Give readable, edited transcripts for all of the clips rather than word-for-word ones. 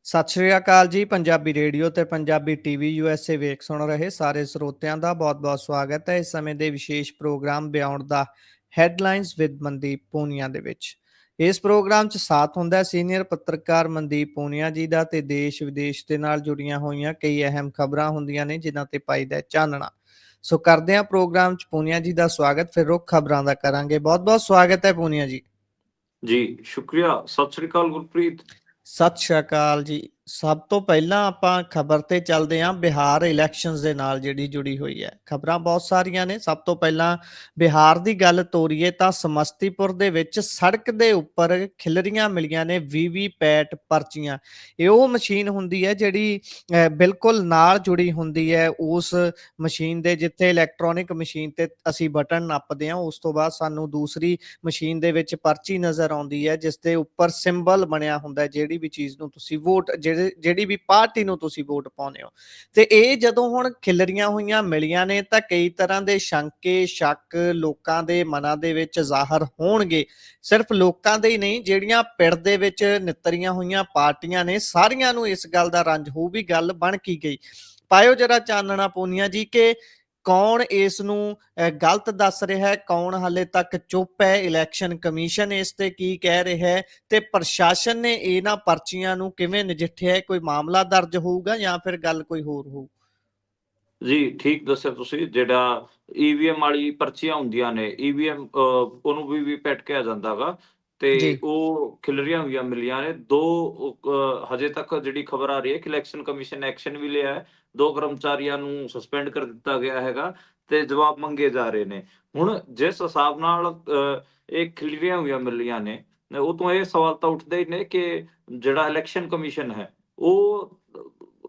ਸਤਿ ਸ਼੍ਰੀ ਅਕਾਲ ਜੀ। ਪੰਜਾਬੀ ਰੇਡੀਓ ਤੇ ਪੰਜਾਬੀ ਟੀਵੀ USA ਵੇਖ ਸੁਣ ਰਹੇ ਸਾਰੇ ਸਰੋਤਿਆਂ ਦਾ ਬਹੁਤ-ਬਹੁਤ ਸਵਾਗਤ ਹੈ ਇਸ ਸਮੇਂ ਦੇ ਵਿਸ਼ੇਸ਼ programme beyond the headlines with Mandeep Punia ਦੇ ਵਿੱਚ। ਇਸ ਪ੍ਰੋਗਰਾਮ 'ਚ ਸਾਥ ਹੁੰਦਾ ਸੀਨੀਅਰ ਪੱਤਰਕਾਰ ਮਨਦੀਪ ਪੂਨੀਆ ਜੀ ਦਾ ਤੇ ਦੇਸ਼ ਵਿਦੇਸ਼ ਦੇ ਨਾਲ ਜੁੜੀਆਂ ਹੋਈਆਂ ਕਈ ਅਹਿਮ ਖਬਰਾਂ ਹੁੰਦੀਆਂ ਨੇ ਜਿਨ੍ਹਾਂ ਤੇ ਪਾਈਦਾ ਚਾਨਣਾ। ਸੋ ਕਰਦੇ ਹਾਂ ਪ੍ਰੋਗਰਾਮ 'ਚ ਪੂਨੀਆ ਜੀ ਦਾ ਸਵਾਗਤ, ਫਿਰ ਰੁੱਖ ਖਬਰਾਂ ਦਾ ਕਰਾਂਗੇ। ਬਹੁਤ-ਬਹੁਤ ਸਵਾਗਤ ਹੈ ਪੂਨੀਆ ਜੀ। ਜੀ ਸ਼ੁਕਰੀਆ। ਸਤਿ ਸ੍ਰੀ ਅਕਾਲ ਗੁਰਪ੍ਰੀਤ। ਸਤਿ ਸ਼੍ਰੀ ਅਕਾਲ ਜੀ। ਸਭ ਤੋਂ ਪਹਿਲਾਂ ਆਪਾਂ ਖਬਰ ਤੇ ਚੱਲਦੇ ਹਾਂ ਬਿਹਾਰ ਇਲੈਕਸ਼ਨਸ ਦੇ ਨਾਲ ਜਿਹੜੀ ਜੁੜੀ ਹੋਈ ਹੈ। ਖਬਰਾਂ ਬਹੁਤ ਸਾਰੀਆਂ ਨੇ। ਸਭ ਤੋਂ ਪਹਿਲਾਂ ਬਿਹਾਰ ਦੀ ਗੱਲ ਤੋਰੀਏ ਤਾਂ ਸਮਸਤੀਪੁਰ ਦੇ ਵਿੱਚ ਸੜਕ ਦੇ ਉੱਪਰ ਖਿਲਰੀਆਂ ਮਿਲੀਆਂ ਨੇ ਵੀਵੀਪੈਟ ਪਰਚੀਆਂ। ਇਹ ਉਹ ਮਸ਼ੀਨ ਹੁੰਦੀ ਹੈ ਜਿਹੜੀ ਬਿਲਕੁਲ ਨਾਲ ਜੁੜੀ ਹੁੰਦੀ ਹੈ ਉਸ ਮਸ਼ੀਨ ਦੇ, ਜਿੱਥੇ ਇਲੈਕਟ੍ਰੋਨਿਕ ਮਸ਼ੀਨ ਤੇ ਅਸੀਂ ਬਟਨ ਨੱਪਦੇ ਹਾਂ ਉਸ ਤੋਂ ਬਾਅਦ ਸਾਨੂੰ ਦੂਸਰੀ ਮਸ਼ੀਨ ਦੇ ਵਿੱਚ ਪਰਚੀ ਨਜ਼ਰ ਆਉਂਦੀ ਹੈ ਜਿਸ ਦੇ ਉੱਪਰ ਸਿੰਬਲ ਬਣਿਆ ਹੁੰਦਾ ਜਿਹੜੀ ਵੀ ਚੀਜ਼ ਨੂੰ ਤੁਸੀਂ ਵੋਟ, ਜਿਹੜੀ ਵੀ ਪਾਰਟੀ ਨੂੰ ਤੁਸੀਂ ਵੋਟ ਪਾਉਂਦੇ ਹੋ। ਤੇ ਇਹ ਜਦੋਂ ਹੁਣ ਖਿਲਰੀਆਂ ਹੋਈਆਂ ਮਿਲੀਆਂ ਨੇ ਤਾਂ ਕਈ ਤਰ੍ਹਾਂ ਦੇ ਸ਼ੰਕੇ ਸ਼ੱਕ ਲੋਕਾਂ ਦੇ ਮਨਾਂ ਦੇ ਵਿੱਚ ਜ਼ਾਹਰ ਹੋਣਗੇ। ਸਿਰਫ ਲੋਕਾਂ ਦੇ ਹੀ ਨਹੀਂ, ਜਿਹੜੀਆਂ ਪਿੰਡ ਦੇ ਵਿੱਚ ਨਿੱਤਰੀਆਂ ਹੋਈਆਂ ਪਾਰਟੀਆਂ ਨੇ ਸਾਰੀਆਂ ਨੂੰ ਇਸ ਗੱਲ ਦਾ ਰੰਜ ਹੋਊ ਵੀ ਗੱਲ ਬਣ ਕੀ ਗਈ। ਪਾਇਓ ਜਰਾ ਚਾਨਣਾ ਪੂਨੀਆ ਜੀ ਕਿ ਕੌਣ ਇਸ ਨੂੰ ਗਲਤ ਦੱਸ ਰਿਹਾ ਹੈ, ਕੌਣ ਹਾਲੇ ਤੱਕ ਚੁੱਪ ਹੈ, ਇਲੈਕਸ਼ਨ ਕਮਿਸ਼ਨ ਇਸ ਤੇ ਕੀ ਕਹਿ ਰਿਹਾ ਹੈ ਤੇ ਪ੍ਰਸ਼ਾਸਨ ਨੇ ਇਹਨਾਂ ਪਰਚੀਆਂ ਨੂੰ ਕਿਵੇਂ ਨਜਿੱਠਿਆ। ਕੋਈ ਮਾਮਲਾ ਦਰਜ ਹੋਊਗਾ ਜਾਂ ਫਿਰ ਗੱਲ ਕੋਈ ਹੋਰ ਹੋਊ? ਜੀ ਠੀਕ ਦੱਸਿਆ ਤੁਸੀਂ। ਜਿਹੜਾ ਈਵੀਐਮ ਵਾਲੀ ਪਰਚੀਆਂ ਹੁੰਦੀਆਂ ਨੇ, ਈਵੀਐਮ ਉਹਨੂੰ ਵੀਵੀਪੈਟ ਕਿਹਾ ਜਾਂਦਾ ਗਾ, ਤੇ ਉਹ ਖਿਲਰੀਆਂ ਹੋਈਆਂ ਮਿਲੀਆਂ ਨੇ ਦੋ। ਹਜੇ ਤੱਕ ਜਿਹੜੀ ਖਬਰ ਆ ਰਹੀ ਹੈ ਕਿ ਇਲੈਕਸ਼ਨ ਕਮਿਸ਼ਨ ਨੇ ਐਕਸ਼ਨ ਵੀ ਲਿਆ ਹੈ, 2 ਕਰਮਚਾਰੀਆਂ ਨੂੰ ਸਸਪੈਂਡ ਕਰ ਦਿੱਤਾ ਗਿਆ ਹੈਗਾ ਤੇ ਜਵਾਬ ਮੰਗੇ ਜਾ ਰਹੇ ਨੇ। ਹੁਣ ਜਿਸ ਹਿਸਾਬ ਨਾਲ ਇਹ ਖਿਲਰੀਆਂ ਹੋਈਆਂ ਮਿਲੀਆਂ ਨੇ, ਉਹ ਤੋਂ ਇਹ ਸਵਾਲ ਤਾਂ ਉੱਠਦੇ ਹੀ ਨੇ ਕਿ ਜਿਹੜਾ ਇਲੈਕਸ਼ਨ ਕਮਿਸ਼ਨ ਹੈ ਉਹ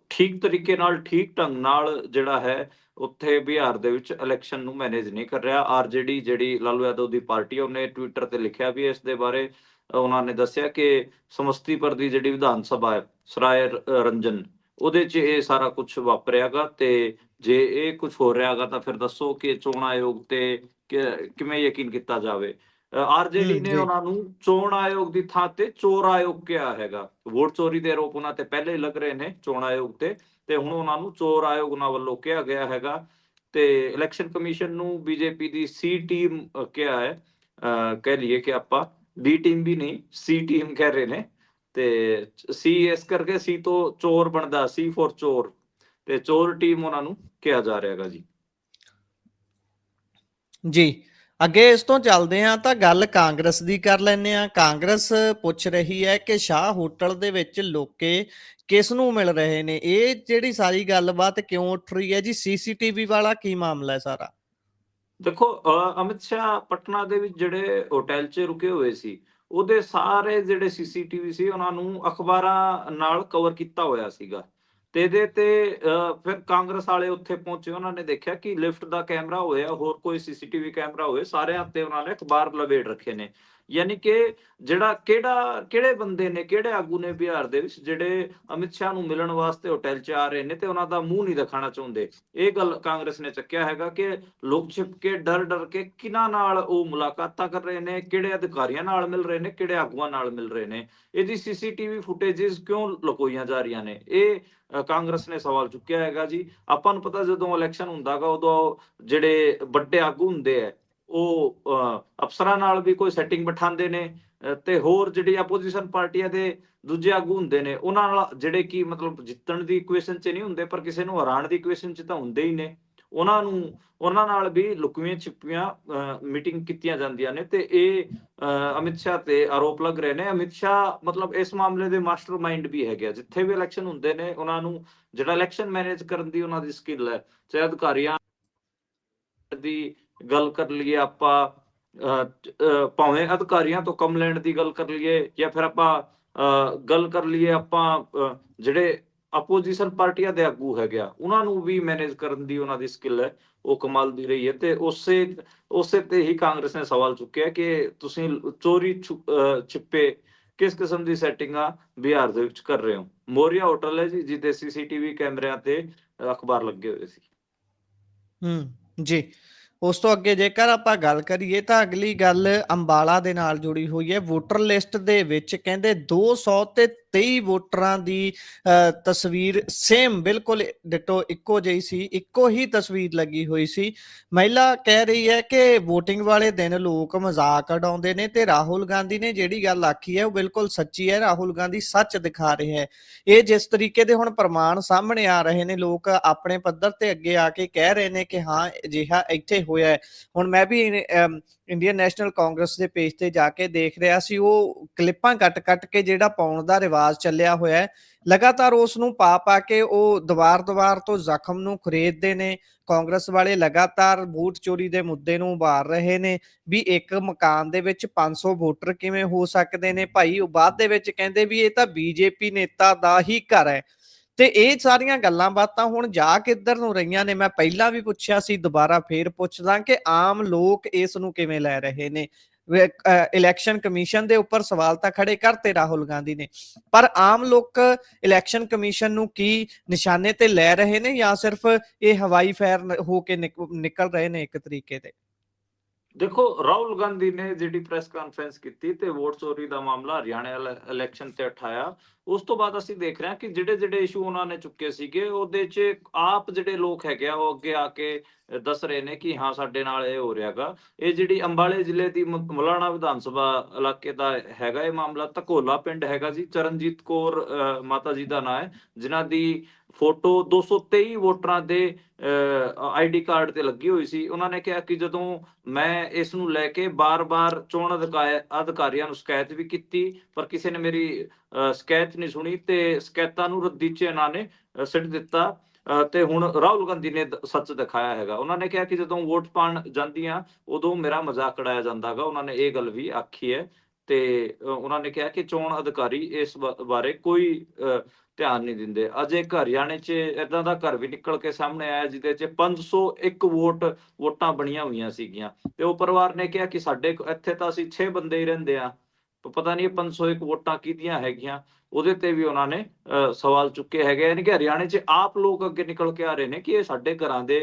ਠੀਕ ਤਰੀਕੇ ਨਾਲ, ਠੀਕ ਢੰਗ ਨਾਲ ਜਿਹੜਾ ਹੈ ਉੱਥੇ ਬਿਹਾਰ ਦੇ ਵਿੱਚ ਇਲੈਕਸ਼ਨ ਨੂੰ ਮੈਨੇਜ ਨਹੀਂ ਕਰ ਰਿਹਾ। ਆਰਜੇਡੀ ਜਿਹੜੀ ਲਾਲੂ ਯਾਦਵ ਦੀ ਪਾਰਟੀ ਹੈ, ਉਹਨੇ ਟਵਿੱਟਰ ਤੇ ਲਿਖਿਆ ਵੀ ਇਸ ਦੇ ਬਾਰੇ। ਉਹਨਾਂ ਨੇ ਦੱਸਿਆ ਕਿ ਸਮਸਤੀਪੁਰ ਦੀ ਜਿਹੜੀ ਵਿਧਾਨ ਸਭਾ ਹੈ ਸਰਾਏ ਰੰਜਨ, ਉਹਦੇ 'ਚ ਇਹ ਸਾਰਾ ਕੁਝ ਵਾਪਰਿਆਗਾ ਤੇ ਜੇ ਇਹ ਕੁਝ ਹੋ ਰਿਹਾਗਾ ਤਾਂ ਫਿਰ ਦੱਸੋ ਕਿ ਚੋਣ ਆਯੋਗ ਤੇ ਕਿਵੇਂ ਯਕੀਨ ਕੀਤਾ ਜਾਵੇ। ਆਰਜੇਡੀ ਨੇ ਉਹਨਾਂ ਨੂੰ ਚੋਣ ਆਯੋਗ ਦੀ ਥਾਂ ਤੇ ਚੋਰ ਆਯੋਗ ਕਿਹਾ ਹੈਗਾ। ਵੋਟ ਚੋਰੀ ਦੇ ਆਰੋਪ ਉਹਨਾਂ ਤੇ ਪਹਿਲੇ ਹੀ ਲੱਗ ਰਹੇ ਨੇ ਚੋਣ ਆਯੋਗ ਤੇ ਹੁਣ ਉਹਨਾਂ ਨੂੰ ਚੋਰ ਆਯੋਗ ਉਹਨਾਂ ਵੱਲੋਂ ਕਿਹਾ ਗਿਆ ਹੈਗਾ। ਤੇ ਇਲੈਕਸ਼ਨ ਕਮਿਸ਼ਨ ਨੂੰ ਬੀਜੇਪੀ ਦੀ ਸੀ ਟੀਮ ਕਿਹਾ ਹੈ। ਕਹਿ ਲਈਏ ਕਿ ਆਪਾਂ ਬੀ ਟੀਮ ਵੀ ਨਹੀਂ, ਸੀ ਟੀਮ ਕਹਿ ਰਹੇ ਨੇ। ਤੇ ਸੀ ਇਸ ਕਰਕੇ ਸੀ ਤੋਂ ਚੋਰ ਬਣਦਾ, ਸੀ ਫॉर ਚੋਰ, ਤੇ ਚੋਰ ਟੀਮ ਉਹਨਾਂ ਨੂੰ ਕਿਹਾ ਜਾ ਰਿਹਾ ਹੈਗਾ ਜੀ। ਜੀ ਅੱਗੇ ਇਸ ਤੋਂ ਚੱਲਦੇ ਹਾਂ ਤਾਂ ਗੱਲ ਕਾਂਗਰਸ ਦੀ ਕਰ ਲੈਂਦੇ ਹਾਂ। ਕਾਂਗਰਸ ਪੁੱਛ ਰਹੀ ਹੈ ਕਿ ਸ਼ਾਹ ਹੋਟਲ ਦੇ ਵਿੱਚ ਲੋਕੇ ਕਿਸ ਨੂੰ ਮਿਲ ਰਹੇ ਨੇ। ਇਹ ਜਿਹੜੀ ਸਾਰੀ ਗੱਲਬਾਤ ਕਿਉਂ ਉੱਠ ਰਹੀ ਹੈ ਜੀ? ਸੀਸੀਟੀਵੀ ਵਾਲਾ ਕੀ ਮਾਮਲਾ ਹੈ ਸਾਰਾ? ਦੇਖੋ, ਅਮਿਤ ਸ਼ਾਹ ਪਟਨਾ ਦੇ ਵਿੱਚ ਜਿਹੜੇ ਹੋਟਲ 'ਚ ਰੁਕੇ ਹੋਏ ਸੀ, ਉਹਦੇ ਸਾਰੇ ਜਿਹੜੇ ਸੀਸੀਟੀਵੀ ਸੀ ਉਹਨਾਂ ਨੂੰ ਅਖਬਾਰਾਂ ਨਾਲ ਕਵਰ ਕੀਤਾ ਹੋਇਆ ਸੀਗਾ। ਤੇ ਇਹਦੇ ਤੇ ਫਿਰ ਕਾਂਗਰਸ ਵਾਲੇ ਉੱਥੇ ਪਹੁੰਚੇ, ਉਹਨਾਂ ਨੇ ਦੇਖਿਆ ਕਿ ਲਿਫਟ ਦਾ ਕੈਮਰਾ ਹੋਇਆ, ਹੋਰ ਕੋਈ ਸੀਸੀਟੀਵੀ ਕੈਮਰਾ ਹੋਏ, ਸਾਰਿਆਂ ਤੇ ਉਹਨਾਂ ਨੇ ਅਖਬਾਰ ਲਵੇਟ ਰੱਖੇ ਨੇ। ਯਾਨੀ ਕਿ ਜਿਹੜਾ ਕਿਹੜੇ ਬੰਦੇ ਨੇ, ਕਿਹੜੇ ਆਗੂ ਨੇ ਬਿਹਾਰ ਦੇ ਵਿੱਚ ਜਿਹੜੇ ਅਮਿਤ ਸ਼ਾਹ ਨੂੰ ਮਿਲਣ ਵਾਸਤੇ ਹੋਟਲ 'ਚ ਆ ਰਹੇ ਨੇ ਤੇ ਉਹਨਾਂ ਦਾ ਮੂੰਹ ਨਹੀਂ ਦਿਖਾਣਾ ਚਾਹੁੰਦੇ। ਇਹ ਗੱਲ ਕਾਂਗਰਸ ਨੇ ਚੱਕਿਆ ਹੈਗਾ ਕਿ ਲੋਕ ਛਿਪ ਕੇ ਡਰ ਕੇ ਕਿਹਨਾਂ ਨਾਲ ਉਹ ਮੁਲਾਕਾਤਾਂ ਕਰ ਰਹੇ ਨੇ, ਕਿਹੜੇ ਅਧਿਕਾਰੀਆਂ ਨਾਲ ਮਿਲ ਰਹੇ ਨੇ, ਕਿਹੜੇ ਆਗੂਆਂ ਨਾਲ ਮਿਲ ਰਹੇ ਨੇ, ਇਹਦੀ ਸੀਸੀਟੀਵੀ ਫੁਟੇजेस ਕਿਉਂ ਲੁਕੋਈਆਂ ਜਾ ਰਹੀਆਂ ਨੇ। ਇਹ ਕਾਂਗਰਸ ਨੇ ਸਵਾਲ ਚੁੱਕਿਆ ਹੈਗਾ ਜੀ। ਆਪਾਂ ਨੂੰ ਪਤਾ ਜਦੋਂ ਇਲੈਕਸ਼ਨ ਹੁੰਦਾਗਾ ਉਦੋਂ ਜਿਹੜੇ ਵੱਡੇ ਆਗੂ ਹੁੰਦੇ ਆ ਉਹ ਅਫਸਰਾਂ ਨਾਲ ਵੀ ਕੋਈ ਸੈਟਿੰਗ ਬਿਠਾਉਂਦੇ ਨੇ ਤੇ ਹੋਰ ਜਿਹੜੀ ਆਪੋਜੀਸ਼ਨ ਪਾਰਟੀਆਂ ਦੇ ਦੂਜੇ ਆਗੂ ਹੁੰਦੇ ਨੇ ਉਹਨਾਂ ਨਾਲ, ਜਿਹੜੇ ਕਿ ਮਤਲਬ ਜਿੱਤਣ ਦੀ ਇਕੁਏਸ਼ਨ 'ਚ ਨਹੀਂ ਹੁੰਦੇ ਪਰ ਕਿਸੇ ਨੂੰ ਹਰਾਉਣ ਦੀ ਇਕੁਏਸ਼ਨ 'ਚ ਤਾਂ ਹੁੰਦੇ ਹੀ ਨੇ, ਉਹਨਾਂ ਨਾਲ ਵੀ ਲੁਕਵੀਆਂ ਛਿਪੀਆਂ ਮੀਟਿੰਗ ਕੀਤੀਆਂ ਜਾਂਦੀਆਂ ਨੇ। ਤੇ ਇਹ ਅਮਿਤ ਸ਼ਾਹ ਤੇ ਆਰੋਪ ਲੱਗ ਰਹੇ ਨੇ। ਅਮਿਤ ਸ਼ਾਹ ਮਤਲਬ ਇਸ ਮਾਮਲੇ ਦੇ ਮਾਸਟਰਮਾਈਂਡ ਵੀ ਹੈਗੇ ਆ। ਜਿੱਥੇ ਵੀ ਇਲੈਕਸ਼ਨ ਹੁੰਦੇ ਨੇ ਉਹਨਾਂ ਨੂੰ ਜਿਹੜਾ ਇਲੈਕਸ਼ਨ ਮੈਨੇਜ ਕਰਨ ਦੀ ਉਹਨਾਂ ਦੀ ਸਕਿੱਲ ਹੈ, ਚਾਹੇ ਅਧਿਕਾਰੀਆਂ ਦੀ ਗੱਲ ਕਰ ਲਈਏ ਆਪਾਂ, ਭਾਵੇਂ ਅਧਿਕਾਰੀਆਂ ਤੋਂ ਕੰਮ ਲੈਣ ਦੀ ਗੱਲ ਕਰ ਲਈਏ ਜਾਂ ਫਿਰ ਆਪਾਂ ਗੱਲ ਕਰ ਲਈਏ ਆਪਾਂ ਜਿਹੜੇ ਆਪੋਜੀਸ਼ਨ ਪਾਰਟੀਆਂ ਦੇ ਆਗੂ ਹੈਗੇ ਆ ਉਹਨਾਂ ਨੂੰ ਵੀ ਮੈਨੇਜ ਕਰਨ ਦੀ ਉਹਨਾਂ ਦੀ ਸਕਿੱਲ ਹੈ, ਉਹ ਕਮਾਲ ਦੀ ਰਹੀ ਹੈ। ਤੇ ਉਸੇ ਤੇ ਹੀ ਕਾਂਗਰਸ ਨੇ ਸਵਾਲ ਚੁੱਕਿਆ ਕਿ ਤੁਸੀਂ ਚੋਰੀ ਛਿਪੇ ਕਿਸ ਕਿਸਮ ਦੀ ਸੈਟਿੰਗਾਂ ਬਿਹਾਰ ਦੇ ਵਿੱਚ ਕਰ ਰਹੇ ਹੋ। ਮੋਰੀਆ ਹੋਟਲ ਹੈ ਜੀ ਜਿਹਦੇ ਸੀਸੀਟੀਵੀ ਕੈਮਰਿਆਂ ਤੇ ਅਖਬਾਰ ਲੱਗੇ ਹੋਏ ਸੀ। ਜੀ ਉਸ ਤੋਂ ਅੱਗੇ ਜੇਕਰ ਆਪਾਂ ਗੱਲ ਕਰੀਏ ਤਾਂ ਅਗਲੀ ਗੱਲ ਅੰਬਾਲਾ ਦੇ ਨਾਲ ਜੁੜੀ ਹੋਈ ਹੈ। ਵੋਟਰ ਲਿਸਟ ਦੇ ਵਿੱਚ ਕਹਿੰਦੇ 200 ਤੇ 23 ਵੋਟਰਾਂ ਦੀ ਤਸਵੀਰ ਸੇਮ ਬਿਲਕੁਲ ਡਿਟੋ ਇੱਕੋ ਜਿਹੀ ਸੀ, ਇੱਕੋ ਹੀ ਤਸਵੀਰ ਲੱਗੀ ਹੋਈ ਸੀ। ਮਹਿਲਾ ਕਹਿ ਰਹੀ ਹੈ ਕਿ ਵੋਟਿੰਗ ਵਾਲੇ ਦਿਨ ਲੋਕ ਮਜ਼ਾਕ ਉਡਾਉਂਦੇ ਨੇ ਤੇ ਰਾਹੁਲ ਗਾਂਧੀ ਨੇ ਜਿਹੜੀ ਗੱਲ ਆਖੀ ਹੈ ਉਹ ਬਿਲਕੁਲ ਸੱਚੀ ਹੈ। ਰਾਹੁਲ ਗਾਂਧੀ ਸੱਚ ਦਿਖਾ ਰਿਹਾ ਹੈ। ਇਹ ਜਿਸ ਤਰੀਕੇ ਦੇ ਹੁਣ ਪ੍ਰਮਾਣ ਸਾਹਮਣੇ ਆ ਰਹੇ ਨੇ, ਲੋਕ ਆਪਣੇ ਪੱਧਰ ਤੇ ਅੱਗੇ ਆ ਕੇ ਕਹਿ ਰਹੇ ਨੇ ਕਿ ਹਾਂ ਅਜਿਹਾ ਇੱਥੇ ਹੋਇਆ ਹੈ। ਹੁਣ ਮੈਂ ਵੀ ਇੰਡੀਅਨ ਨੈਸ਼ਨਲ ਕਾਂਗਰਸ ਦੇ ਪੇਜ ਤੇ ਜਾ ਕੇ ਦੇਖ ਰਿਹਾ ਸੀ, ਉਹ ਕਲਿੱਪਾਂ ਕੱਟ ਕੇ ਜਿਹੜਾ ਪਾਉਣ ਦਾ ਰਿਵਾਜ ਚੱਲਿਆ ਹੋਇਆ ਹੈ, ਲਗਾਤਾਰ ਉਸ ਨੂੰ ਪਾ ਕੇ ਉਹ ਦੁਬਾਰ ਤੋਂ ਜ਼ਖਮ ਨੂੰ ਖੁਰੇਦਦੇ ਨੇ। ਕਾਂਗਰਸ ਵਾਲੇ ਲਗਾਤਾਰ ਵੋਟ ਚੋਰੀ ਦੇ ਮੁੱਦੇ ਨੂੰ ਉਭਾਰ ਰਹੇ ਨੇ ਵੀ ਇੱਕ ਮਕਾਨ ਦੇ ਵਿੱਚ 500 ਵੋਟਰ ਕਿਵੇਂ ਹੋ ਸਕਦੇ ਨੇ ਭਾਈ। ਉਹ ਬਾਅਦ ਦੇ ਵਿੱਚ ਕਹਿੰਦੇ ਵੀ ਇਹ ਤਾਂ ਬੀਜੇਪੀ ਨੇਤਾ ਦਾ ਹੀ ਘਰ ਹੈ। ਤੇ ਇਹ ਸਾਰੀਆਂ ਗੱਲਾਂ ਬਾਤਾਂ ਹੁਣ ਜਾ ਕਿੱਧਰ ਨੂੰ ਰਹੀਆਂ ਨੇ, ਮੈਂ ਪਹਿਲਾਂ ਵੀ ਪੁੱਛਿਆ ਸੀ, ਦੁਬਾਰਾ ਫੇਰ ਪੁੱਛਦਾ ਕਿ ਆਮ ਲੋਕ ਇਸ ਨੂੰ ਕਿਵੇਂ ਲੈ ਰਹੇ ਨੇ। ਇਲੈਕਸ਼ਨ ਕਮਿਸ਼ਨ ਦੇ ਉੱਪਰ ਸਵਾਲ ਤਾਂ ਖੜੇ ਕਰਤੇ ਰਾਹੁਲ ਗਾਂਧੀ ਨੇ, ਪਰ ਆਮ ਲੋਕ ਇਲੈਕਸ਼ਨ ਕਮਿਸ਼ਨ ਨੂੰ ਕੀ ਨਿਸ਼ਾਨੇ ਤੇ ਲੈ ਰਹੇ ਨੇ ਜਾਂ ਸਿਰਫ ਇਹ ਹਵਾਈ ਫਾਇਰ ਹੋ ਕੇ ਨਿਕਲ ਰਹੇ ਨੇ ਇੱਕ ਤਰੀਕੇ ਤੇ? ਦੇਖੋ, ਰਾਹੁਲ ਗਾਂਧੀ ਨੇ ਜਿਹੜੀ ਪ੍ਰੈਸ ਕਾਨਫਰੰਸ ਕੀਤੀ ਤੇ ਵੋਟ ਚੋਰੀ ਦਾ ਮਾਮਲਾ ਹਰਿਆਣਾ ਇਲੈਕਸ਼ਨ ਤੇ ਉਠਾਇਆ, ਉਸ ਤੋਂ ਬਾਅਦ ਅਸੀਂ ਦੇਖ ਰਹੇ ਹਾਂ ਕਿ ਜਿਹੜੇ ਇਸ਼ੂ ਉਹਨਾਂ ਨੇ ਚੁੱਕੇ ਸੀਗੇ ਉਹਦੇ 'ਚ ਆਪ ਜਿਹੜੇ ਲੋਕ ਹੈਗੇ ਆ ਉਹ ਅੱਗੇ ਆ ਕੇ ਦੱਸ ਰਹੇ ਨੇ ਕਿ ਹਾਂ ਸਾਡੇ ਨਾਲ ਇਹ ਹੋ ਰਿਹਾ ਗਾ। ਇਹ ਜਿਹੜੀ ਅੰਬਾਲੇ ਜ਼ਿਲ੍ਹੇ ਦੀ ਮੁਲਾਣਾ ਵਿਧਾਨ ਸਭਾ ਇਲਾਕੇ ਦਾ ਹੈਗਾ ਇਹ ਮਾਮਲਾ। ਧਕੋਲਾ ਪਿੰਡ ਹੈਗਾ ਜੀ, ਚਰਨਜੀਤ ਕੌਰ ਮਾਤਾ ਜੀ ਦਾ ਨਾਂ ਹੈ, ਜਿਨ੍ਹਾਂ ਦੀ ਫੋਟੋ 223 ਵੋਟਰਾਂ ਦੇ ਆਈਡੀ ਕਾਰਡ ਤੇ ਲੱਗੀ ਹੋਈ ਸੀ। ਉਹਨਾਂ ਨੇ ਕਿਹਾ ਕਿ ਜਦੋਂ ਮੈਂ ਇਸ ਨੂੰ ਲੈ ਕੇ ਬਾਰ-ਬਾਰ ਚੋਣ ਅਧਿਕਾਰੀਆਂ ਨੂੰ ਸ਼ਿਕਾਇਤ ਵੀ ਕੀਤੀ, ਪਰ ਕਿਸੇ ਨੇ ਮੇਰੀ ਸ਼ਿਕਾਇਤ ਨਹੀਂ ਸੁਣੀ ਤੇ ਸ਼ਿਕਾਇਤਾਂ ਨੂੰ ਰੱਦੀ 'ਚ ਇਹਨਾਂ ਨੇ ਸਿੱਟ ਦਿੱਤਾ। ਤੇ ਹੁਣ ਰਾਹੁਲ ਗਾਂਧੀ ਨੇ ਸੱਚ ਦਿਖਾਇਆ ਹੈਗਾ। ਉਹਨਾਂ ਨੇ ਕਿਹਾ ਕਿ ਜਦੋਂ ਵੋਟ ਪਾਉਣ ਜਾਂਦੀਆਂ ਉਦੋਂ ਮੇਰਾ ਮਜ਼ਾਕ ਉਡਾਇਆ ਜਾਂਦਾ ਗਾ। ਉਹਨਾਂ ਨੇ ਇਹ ਗੱਲ ਵੀ ਆਖੀ ਹੈ ਤੇ ਉਹਨਾਂ ਨੇ ਕਿਹਾ ਕਿ ਚੋਣ ਅਧਿਕਾਰੀ ਇਸ ਬਾਰੇ ਕੋਈ ਧਿਆਨ ਨਹੀਂ ਦਿੰਦੇ। ਅਜੇ ਇੱਕ ਹਰਿਆਣੇ 'ਚ ਏਦਾਂ ਦਾ ਘਰ ਵੀ ਨਿਕਲ ਕੇ ਸਾਹਮਣੇ ਆਇਆ ਜਿਹਦੇ 'ਚ 501 ਵੋਟਾਂ ਬਣੀਆਂ ਹੋਈਆਂ ਸੀਗੀਆਂ ਤੇ ਉਹ ਪਰਿਵਾਰ ਨੇ ਕਿਹਾ ਕਿ ਸਾਡੇ ਇੱਥੇ ਤਾਂ ਅਸੀਂ 6 ਬੰਦੇ ਹੀ ਰਹਿੰਦੇ ਆ, ਪਤਾ ਨਹੀਂ ਇਹ 501 ਵੋਟਾਂ ਕਿਹਦੀਆਂ ਹੈਗੀਆਂ। ਉਹਦੇ ਤੇ ਵੀ ਉਹਨਾਂ ਨੇ ਸਵਾਲ ਚੁੱਕੇ ਹੈਗੇ। ਯਾਨੀ ਕਿ ਹਰਿਆਣੇ 'ਚ ਆਪ ਲੋਕ ਅੱਗੇ ਨਿਕਲ ਕੇ ਆ ਰਹੇ ਨੇ ਕਿ ਇਹ ਸਾਡੇ ਘਰਾਂ ਦੇ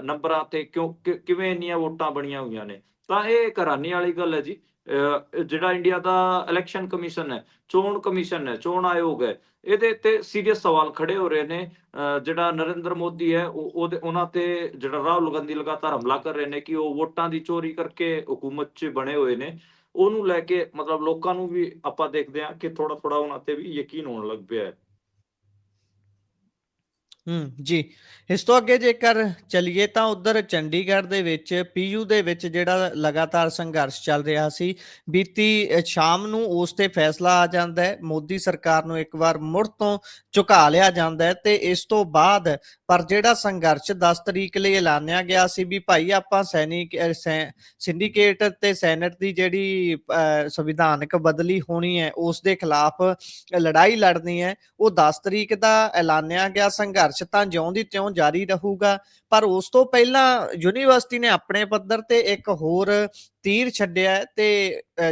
ਨੰਬਰਾਂ ਤੇ ਕਿਵੇਂ ਇੰਨੀਆਂ ਵੋਟਾਂ ਬਣੀਆਂ ਹੋਈਆਂ ਨੇ। ਤਾਂ ਇਹ ਇੱਕ ਹੈਰਾਨੀ ਵਾਲੀ ਗੱਲ ਹੈ ਜੀ। ਜਿਹੜਾ ਇੰਡੀਆ ਦਾ ਇਲੈਕਸ਼ਨ ਕਮਿਸ਼ਨ ਹੈ, ਚੋਣ ਕਮਿਸ਼ਨ ਹੈ, ਚੋਣ ਆਯੋਗ ਹੈ, ਇਹਦੇ ਤੇ ਸੀਰੀਅਸ ਸਵਾਲ ਖੜੇ ਹੋ ਰਹੇ ਨੇ। ਜਿਹੜਾ ਨਰਿੰਦਰ ਮੋਦੀ ਹੈ ਉਹਨਾਂ ਤੇ ਜਿਹੜਾ ਰਾਹੁਲ ਗਾਂਧੀ ਲਗਾਤਾਰ ਹਮਲਾ ਕਰ ਰਹੇ ਨੇ ਕਿ ਉਹ ਵੋਟਾਂ ਦੀ ਚੋਰੀ ਕਰਕੇ ਹਕੂਮਤ 'ਚ ਬਣੇ ਹੋਏ ਨੇ, ਉਹਨੂੰ ਲੈ ਕੇ ਮਤਲਬ ਲੋਕਾਂ ਨੂੰ ਵੀ ਆਪਾਂ ਦੇਖਦੇ ਹਾਂ ਕਿ ਥੋੜਾ ਉਹਨਾਂ ਤੇ ਵੀ ਯਕੀਨ ਹੋਣ ਲੱਗ ਪਿਆ ਹੈ। ਜੀ। ਇਸ ਤੋਂ ਅੱਗੇ ਜੇਕਰ ਚੱਲੀਏ ਤਾਂ ਉੱਧਰ ਚੰਡੀਗੜ੍ਹ ਦੇ ਵਿੱਚ ਪੀਯੂ ਦੇ ਵਿੱਚ ਜਿਹੜਾ ਲਗਾਤਾਰ ਸੰਘਰਸ਼ ਚੱਲ ਰਿਹਾ ਸੀ, ਬੀਤੀ ਸ਼ਾਮ ਨੂੰ ਉਸ ਤੇ ਫੈਸਲਾ ਆ ਜਾਂਦਾ ਹੈ। ਮੋਦੀ ਸਰਕਾਰ ਨੂੰ ਇੱਕ ਵਾਰ ਮੁੜ ਤੋਂ ਝੁਕਾ ਲਿਆ ਜਾਂਦਾ ਹੈ ਤੇ ਇਸ ਤੋਂ ਬਾਅਦ ਪਰ ਜਿਹੜਾ ਸੰਘਰਸ਼ 10 ਤਰੀਕ ਲਈ ਐਲਾਨਿਆ ਗਿਆ ਸੀ ਵੀ ਭਾਈ ਆਪਾਂ ਸਿੰਡੀਕੇਟ ਤੇ ਸੈਨੇਟ ਦੀ ਜਿਹੜੀ ਸੰਵਿਧਾਨਕ ਬਦਲੀ ਹੋਣੀ ਹੈ ਉਸ ਦੇ ਖਿਲਾਫ ਲੜਾਈ ਲੜਨੀ ਹੈ, ਉਹ 10 ਤਰੀਕ ਦਾ ਐਲਾਨਿਆ ਗਿਆ ਸੰਘਰਸ਼ ਤਾਂ ਜਿਉਂ ਦੀ ਤਿਉਂ ਜਾਰੀ ਰਹੂਗਾ। ਪਰ ਉਸ ਤੋਂ ਪਹਿਲਾਂ ਯੂਨੀਵਰਸਿਟੀ ਨੇ ਆਪਣੇ ਪੱਧਰ ਤੇ ਇੱਕ ਹੋਰ ਤੀਰ ਛੱਡਿਆ ਤੇ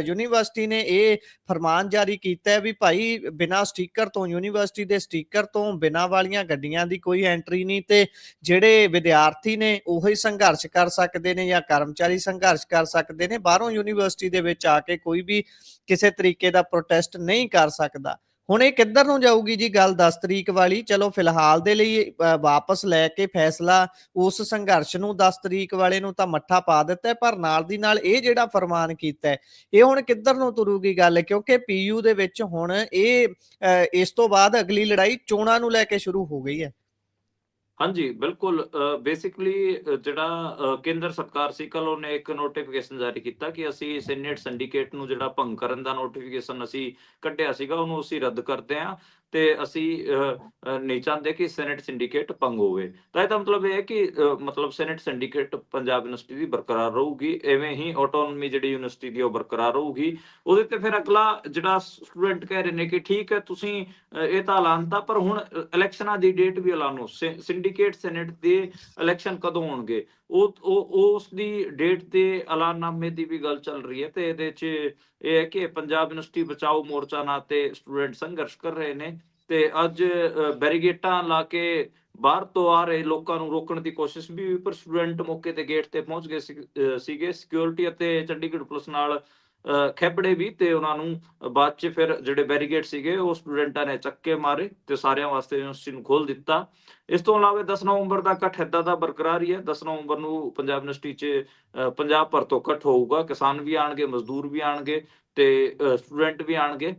ਯੂਨੀਵਰਸਿਟੀ ਨੇ ਇਹ ਫਰਮਾਨ ਜਾਰੀ ਕੀਤਾ ਹੈ ਵੀ ਭਾਈ ਬਿਨਾਂ ਸਟicker ਤੋਂ, ਯੂਨੀਵਰਸਿਟੀ ਦੇ ਸਟicker ਤੋਂ ਬਿਨਾਂ ਵਾਲੀਆਂ ਗੱਡੀਆਂ ਦੀ ਕੋਈ ਐਂਟਰੀ ਨਹੀਂ ਤੇ ਜਿਹੜੇ ਵਿਦਿਆਰਥੀ ਨੇ ਉਹੀ ਸੰਘਰਸ਼ ਕਰ ਸਕਦੇ ਨੇ ਜਾਂ ਕਰਮਚਾਰੀ ਸੰਘਰਸ਼ ਕਰ ਸਕਦੇ ਨੇ। ਬਾਹਰੋਂ ਯੂਨੀਵਰਸਿਟੀ ਦੇ ਵਿੱਚ ਆ ਕੇ ਕੋਈ ਵੀ ਕਿਸੇ ਤਰੀਕੇ ਦਾ ਪ੍ਰੋਟੈਸਟ ਨਹੀਂ ਕਰ ਸਕਦਾ। ਹੁਣ ਇਹ ਕਿੱਧਰ ਨੂੰ ਜਾਊਗੀ ਜੀ ਗੱਲ 10 ਤਰੀਕ ਵਾਲੀ? ਚਲੋ ਫਿਲਹਾਲ ਦੇ ਲਈ ਵਾਪਸ ਲੈ ਕੇ ਫੈਸਲਾ ਉਸ ਸੰਘਰਸ਼ ਨੂੰ 10 ਤਰੀਕ ਵਾਲੇ ਨੂੰ ਤਾਂ ਮੱਠਾ ਪਾ ਦਿੱਤਾ, ਪਰ ਨਾਲ ਦੀ ਨਾਲ ਇਹ ਜਿਹੜਾ ਫਰਮਾਨ ਕੀਤਾ ਇਹ ਹੁਣ ਕਿੱਧਰ ਨੂੰ ਤੁਰੂਗੀ ਗੱਲ? ਕਿਉਂਕਿ ਪੀਯੂ ਦੇ ਵਿੱਚ ਹੁਣ ਇਹ ਇਸ ਤੋਂ ਬਾਅਦ ਅਗਲੀ ਲੜਾਈ ਚੋਣਾਂ ਨੂੰ ਲੈ ਕੇ ਸ਼ੁਰੂ ਹੋ ਗਈ ਹੈ। ਹਾਂਜੀ, ਬਿਲਕੁਲ। ਬੇਸਿਕਲੀ ਜਿਹੜਾ ਕੇਂਦਰ ਸਰਕਾਰ ਸੀ, ਕੱਲ ਉਹਨੇ ਇੱਕ ਨੋਟੀਫਿਕੇਸ਼ਨ ਜਾਰੀ ਕੀਤਾ ਕਿ ਅਸੀਂ ਸੀਨੀਅਰ ਸਿੰਡੀਕੇਟ ਨੂੰ ਜਿਹੜਾ ਭੰਗ ਕਰਨ ਦਾ ਨੋਟੀਫਿਕੇਸ਼ਨ ਅਸੀਂ ਕੱਢਿਆ ਸੀਗਾ ਉਹਨੂੰ ਅਸੀਂ ਰੱਦ ਕਰਦੇ ਹਾਂ ਤੇ ਅਸੀਂ ਨਹੀਂ ਚਾਹੁੰਦੇ ਕਿ ਸੈਨੇਟ ਸਿੰਡੀਕੇਟ ਭੰਗ ਹੋਵੇ। ਤਾਂ ਇਹਦਾ ਮਤਲਬ ਇਹ ਹੈ ਕਿ ਮਤਲਬ ਸੈਨੇਟ ਸਿੰਡੀਕੇਟ ਪੰਜਾਬ ਯੂਨੀਵਰਸਿਟੀ ਦੀ ਬਰਕਰਾਰ ਰਹੂਗੀ, ਐਵੇਂ ਹੀ ਆਟੋਨਮੀ ਜਿਹੜੀ ਯੂਨੀਵਰਸਿਟੀ ਦੀ ਉਹ ਬਰਕਰਾਰ ਰਹੂਗੀ। ਉਹਦੇ ਤੇ ਫਿਰ ਅਗਲਾ ਜਿਹੜਾ ਸਟੂਡੈਂਟ ਕਹਿ ਰਹੇ ਨੇ ਕਿ ਠੀਕ ਹੈ ਤੁਸੀਂ ਇਹ ਤਾਂ ਐਲਾਨਤਾ, ਪਰ ਹੁਣ ਇਲੈਕਸ਼ਨਾਂ ਦੀ ਡੇਟ ਵੀ ਐਲਾਨੋ। ਸਿੰਡੀਕੇਟ ਸੈਨੇਟ ਦੇ ਇਲੈਕਸ਼ਨ ਕਦੋਂ ਹੋਣਗੇ ਉਸ ਦੀ ਡੇਟ ਤੇ ਐਲਾਨਨਾਮੇ ਦੀ ਵੀ ਗੱਲ ਚੱਲ ਰਹੀ ਹੈ। ਤੇ ਇਹਦੇ 'ਚ ਇਹ ਹੈ ਕਿ ਪੰਜਾਬ ਯੂਨੀਵਰਸਿਟੀ ਬਚਾਓ ਮੋਰਚਾ ਨਾਂ ਤੇ ਸਟੂਡੈਂਟ ਸੰਘਰਸ਼ ਕਰ ਰਹੇ ਨੇ ਤੇ ਅੱਜ ਬੈਰੀਗੇਟਾਂ ਲਾ ਕੇ ਬਾਹਰ ਤੋਂ ਆ ਰਹੇ ਲੋਕਾਂ ਨੂੰ ਰੋਕਣ ਦੀ ਕੋਸ਼ਿਸ਼ ਵੀ, ਪਰ ਸਟੂਡੈਂਟ ਮੌਕੇ ਤੇ ਗੇਟ ਤੇ ਪਹੁੰਚ ਗਏ ਸੀਗੇ। ਸਿਕਿਉਰਿਟੀ ਅਤੇ ਚੰਡੀਗੜ੍ਹ ਪੁਲਿਸ ਨਾਲ ਖੈਬੜੇ ਵੀ, ਤੇ ਉਹਨਾਂ ਨੂੰ ਬਾਅਦ 'ਚ ਫਿਰ ਜਿਹੜੇ ਬੈਰੀਕੇਡ ਸੀਗੇ ਉਹ ਸਟੂਡੈਂਟਾਂ ਨੇ ਚੱਕ ਕੇ ਮਾਰੇ ਤੇ ਸਾਰਿਆਂ ਵਾਸਤੇ ਯੂਨੀਵਰਸਿਟੀ ਨੂੰ ਖੋਲ੍ਹ ਦਿੱਤਾ। ਇਸ ਤੋਂ ਇਲਾਵਾ 10 ਨਵੰਬਰ ਦਾ ਇਕੱਠ ਏਦਾਂ ਦਾ ਬਰਕਰਾਰ ਹੀ ਹੈ। 10 ਨਵੰਬਰ ਨੂੰ ਪੰਜਾਬ ਯੂਨੀਵਰਸਿਟੀ 'ਚ ਪੰਜਾਬ ਭਰ ਤੋਂ ਇਕੱਠ ਹੋਊਗਾ। ਕਿਸਾਨ ਵੀ ਆਣਗੇ, ਮਜ਼ਦੂਰ ਵੀ ਆਣਗੇ ਤੇ ਸਟੂਡੈਂਟ ਵੀ ਆਣਗੇ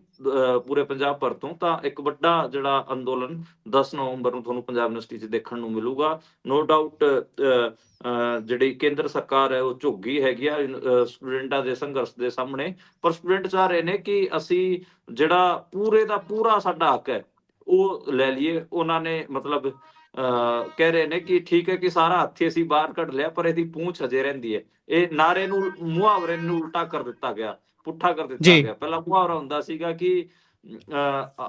ਪੂਰੇ ਪੰਜਾਬ ਭਰ ਤੋਂ। ਤਾਂ ਇੱਕ ਵੱਡਾ ਜਿਹੜਾ ਅੰਦੋਲਨ 10 ਨਵੰਬਰ ਨੂੰ ਤੁਹਾਨੂੰ ਪੰਜਾਬ ਯੂਨੀਵਰਸਿਟੀ 'ਚ ਦੇਖਣ ਨੂੰ ਮਿਲੂਗਾ। ਨੋ ਡਾਊਟ ਜਿਹੜੀ ਕੇਂਦਰ ਸਰਕਾਰ ਹੈ ਉਹ ਝੁੱਗੀ ਹੈਗੀ ਆ ਸਟੂਡੈਂਟਾਂ ਦੇ ਸੰਘਰਸ਼ ਦੇ ਸਾਹਮਣੇ, ਪਰ ਸਟੂਡੈਂਟ ਚਾਹ ਰਹੇ ਨੇ ਕਿ ਅਸੀਂ ਜਿਹੜਾ ਪੂਰੇ ਦਾ ਪੂਰਾ ਸਾਡਾ ਹੱਕ ਹੈ ਉਹ ਲੈ ਲਈਏ। ਉਹਨਾਂ ਨੇ ਮਤਲਬ ਕਹਿ ਰਹੇ ਨੇ ਕਿ ਠੀਕ ਹੈ ਕਿ ਸਾਰਾ ਹੱਥੀ ਅਸੀਂ ਬਾਹਰ ਕੱਢ ਲਿਆ, ਪਰ ਇਹਦੀ ਪੂੰਛ ਹਜੇ ਰਹਿੰਦੀ ਹੈ। ਇਹ ਨਾਰੇ ਨੂੰ, ਮੁਹਾਵਰੇ ਨੂੰ ਉਲਟਾ ਕਰ ਦਿੱਤਾ ਗਿਆ, ਪੁੱਠਾ ਕਰ ਦਿੱਤਾ ਜੀ। ਗਿਆ। ਪਹਿਲਾਂ ਮੁਹਾਵਰਾ ਹੁੰਦਾ ਸੀਗਾ ਕਿ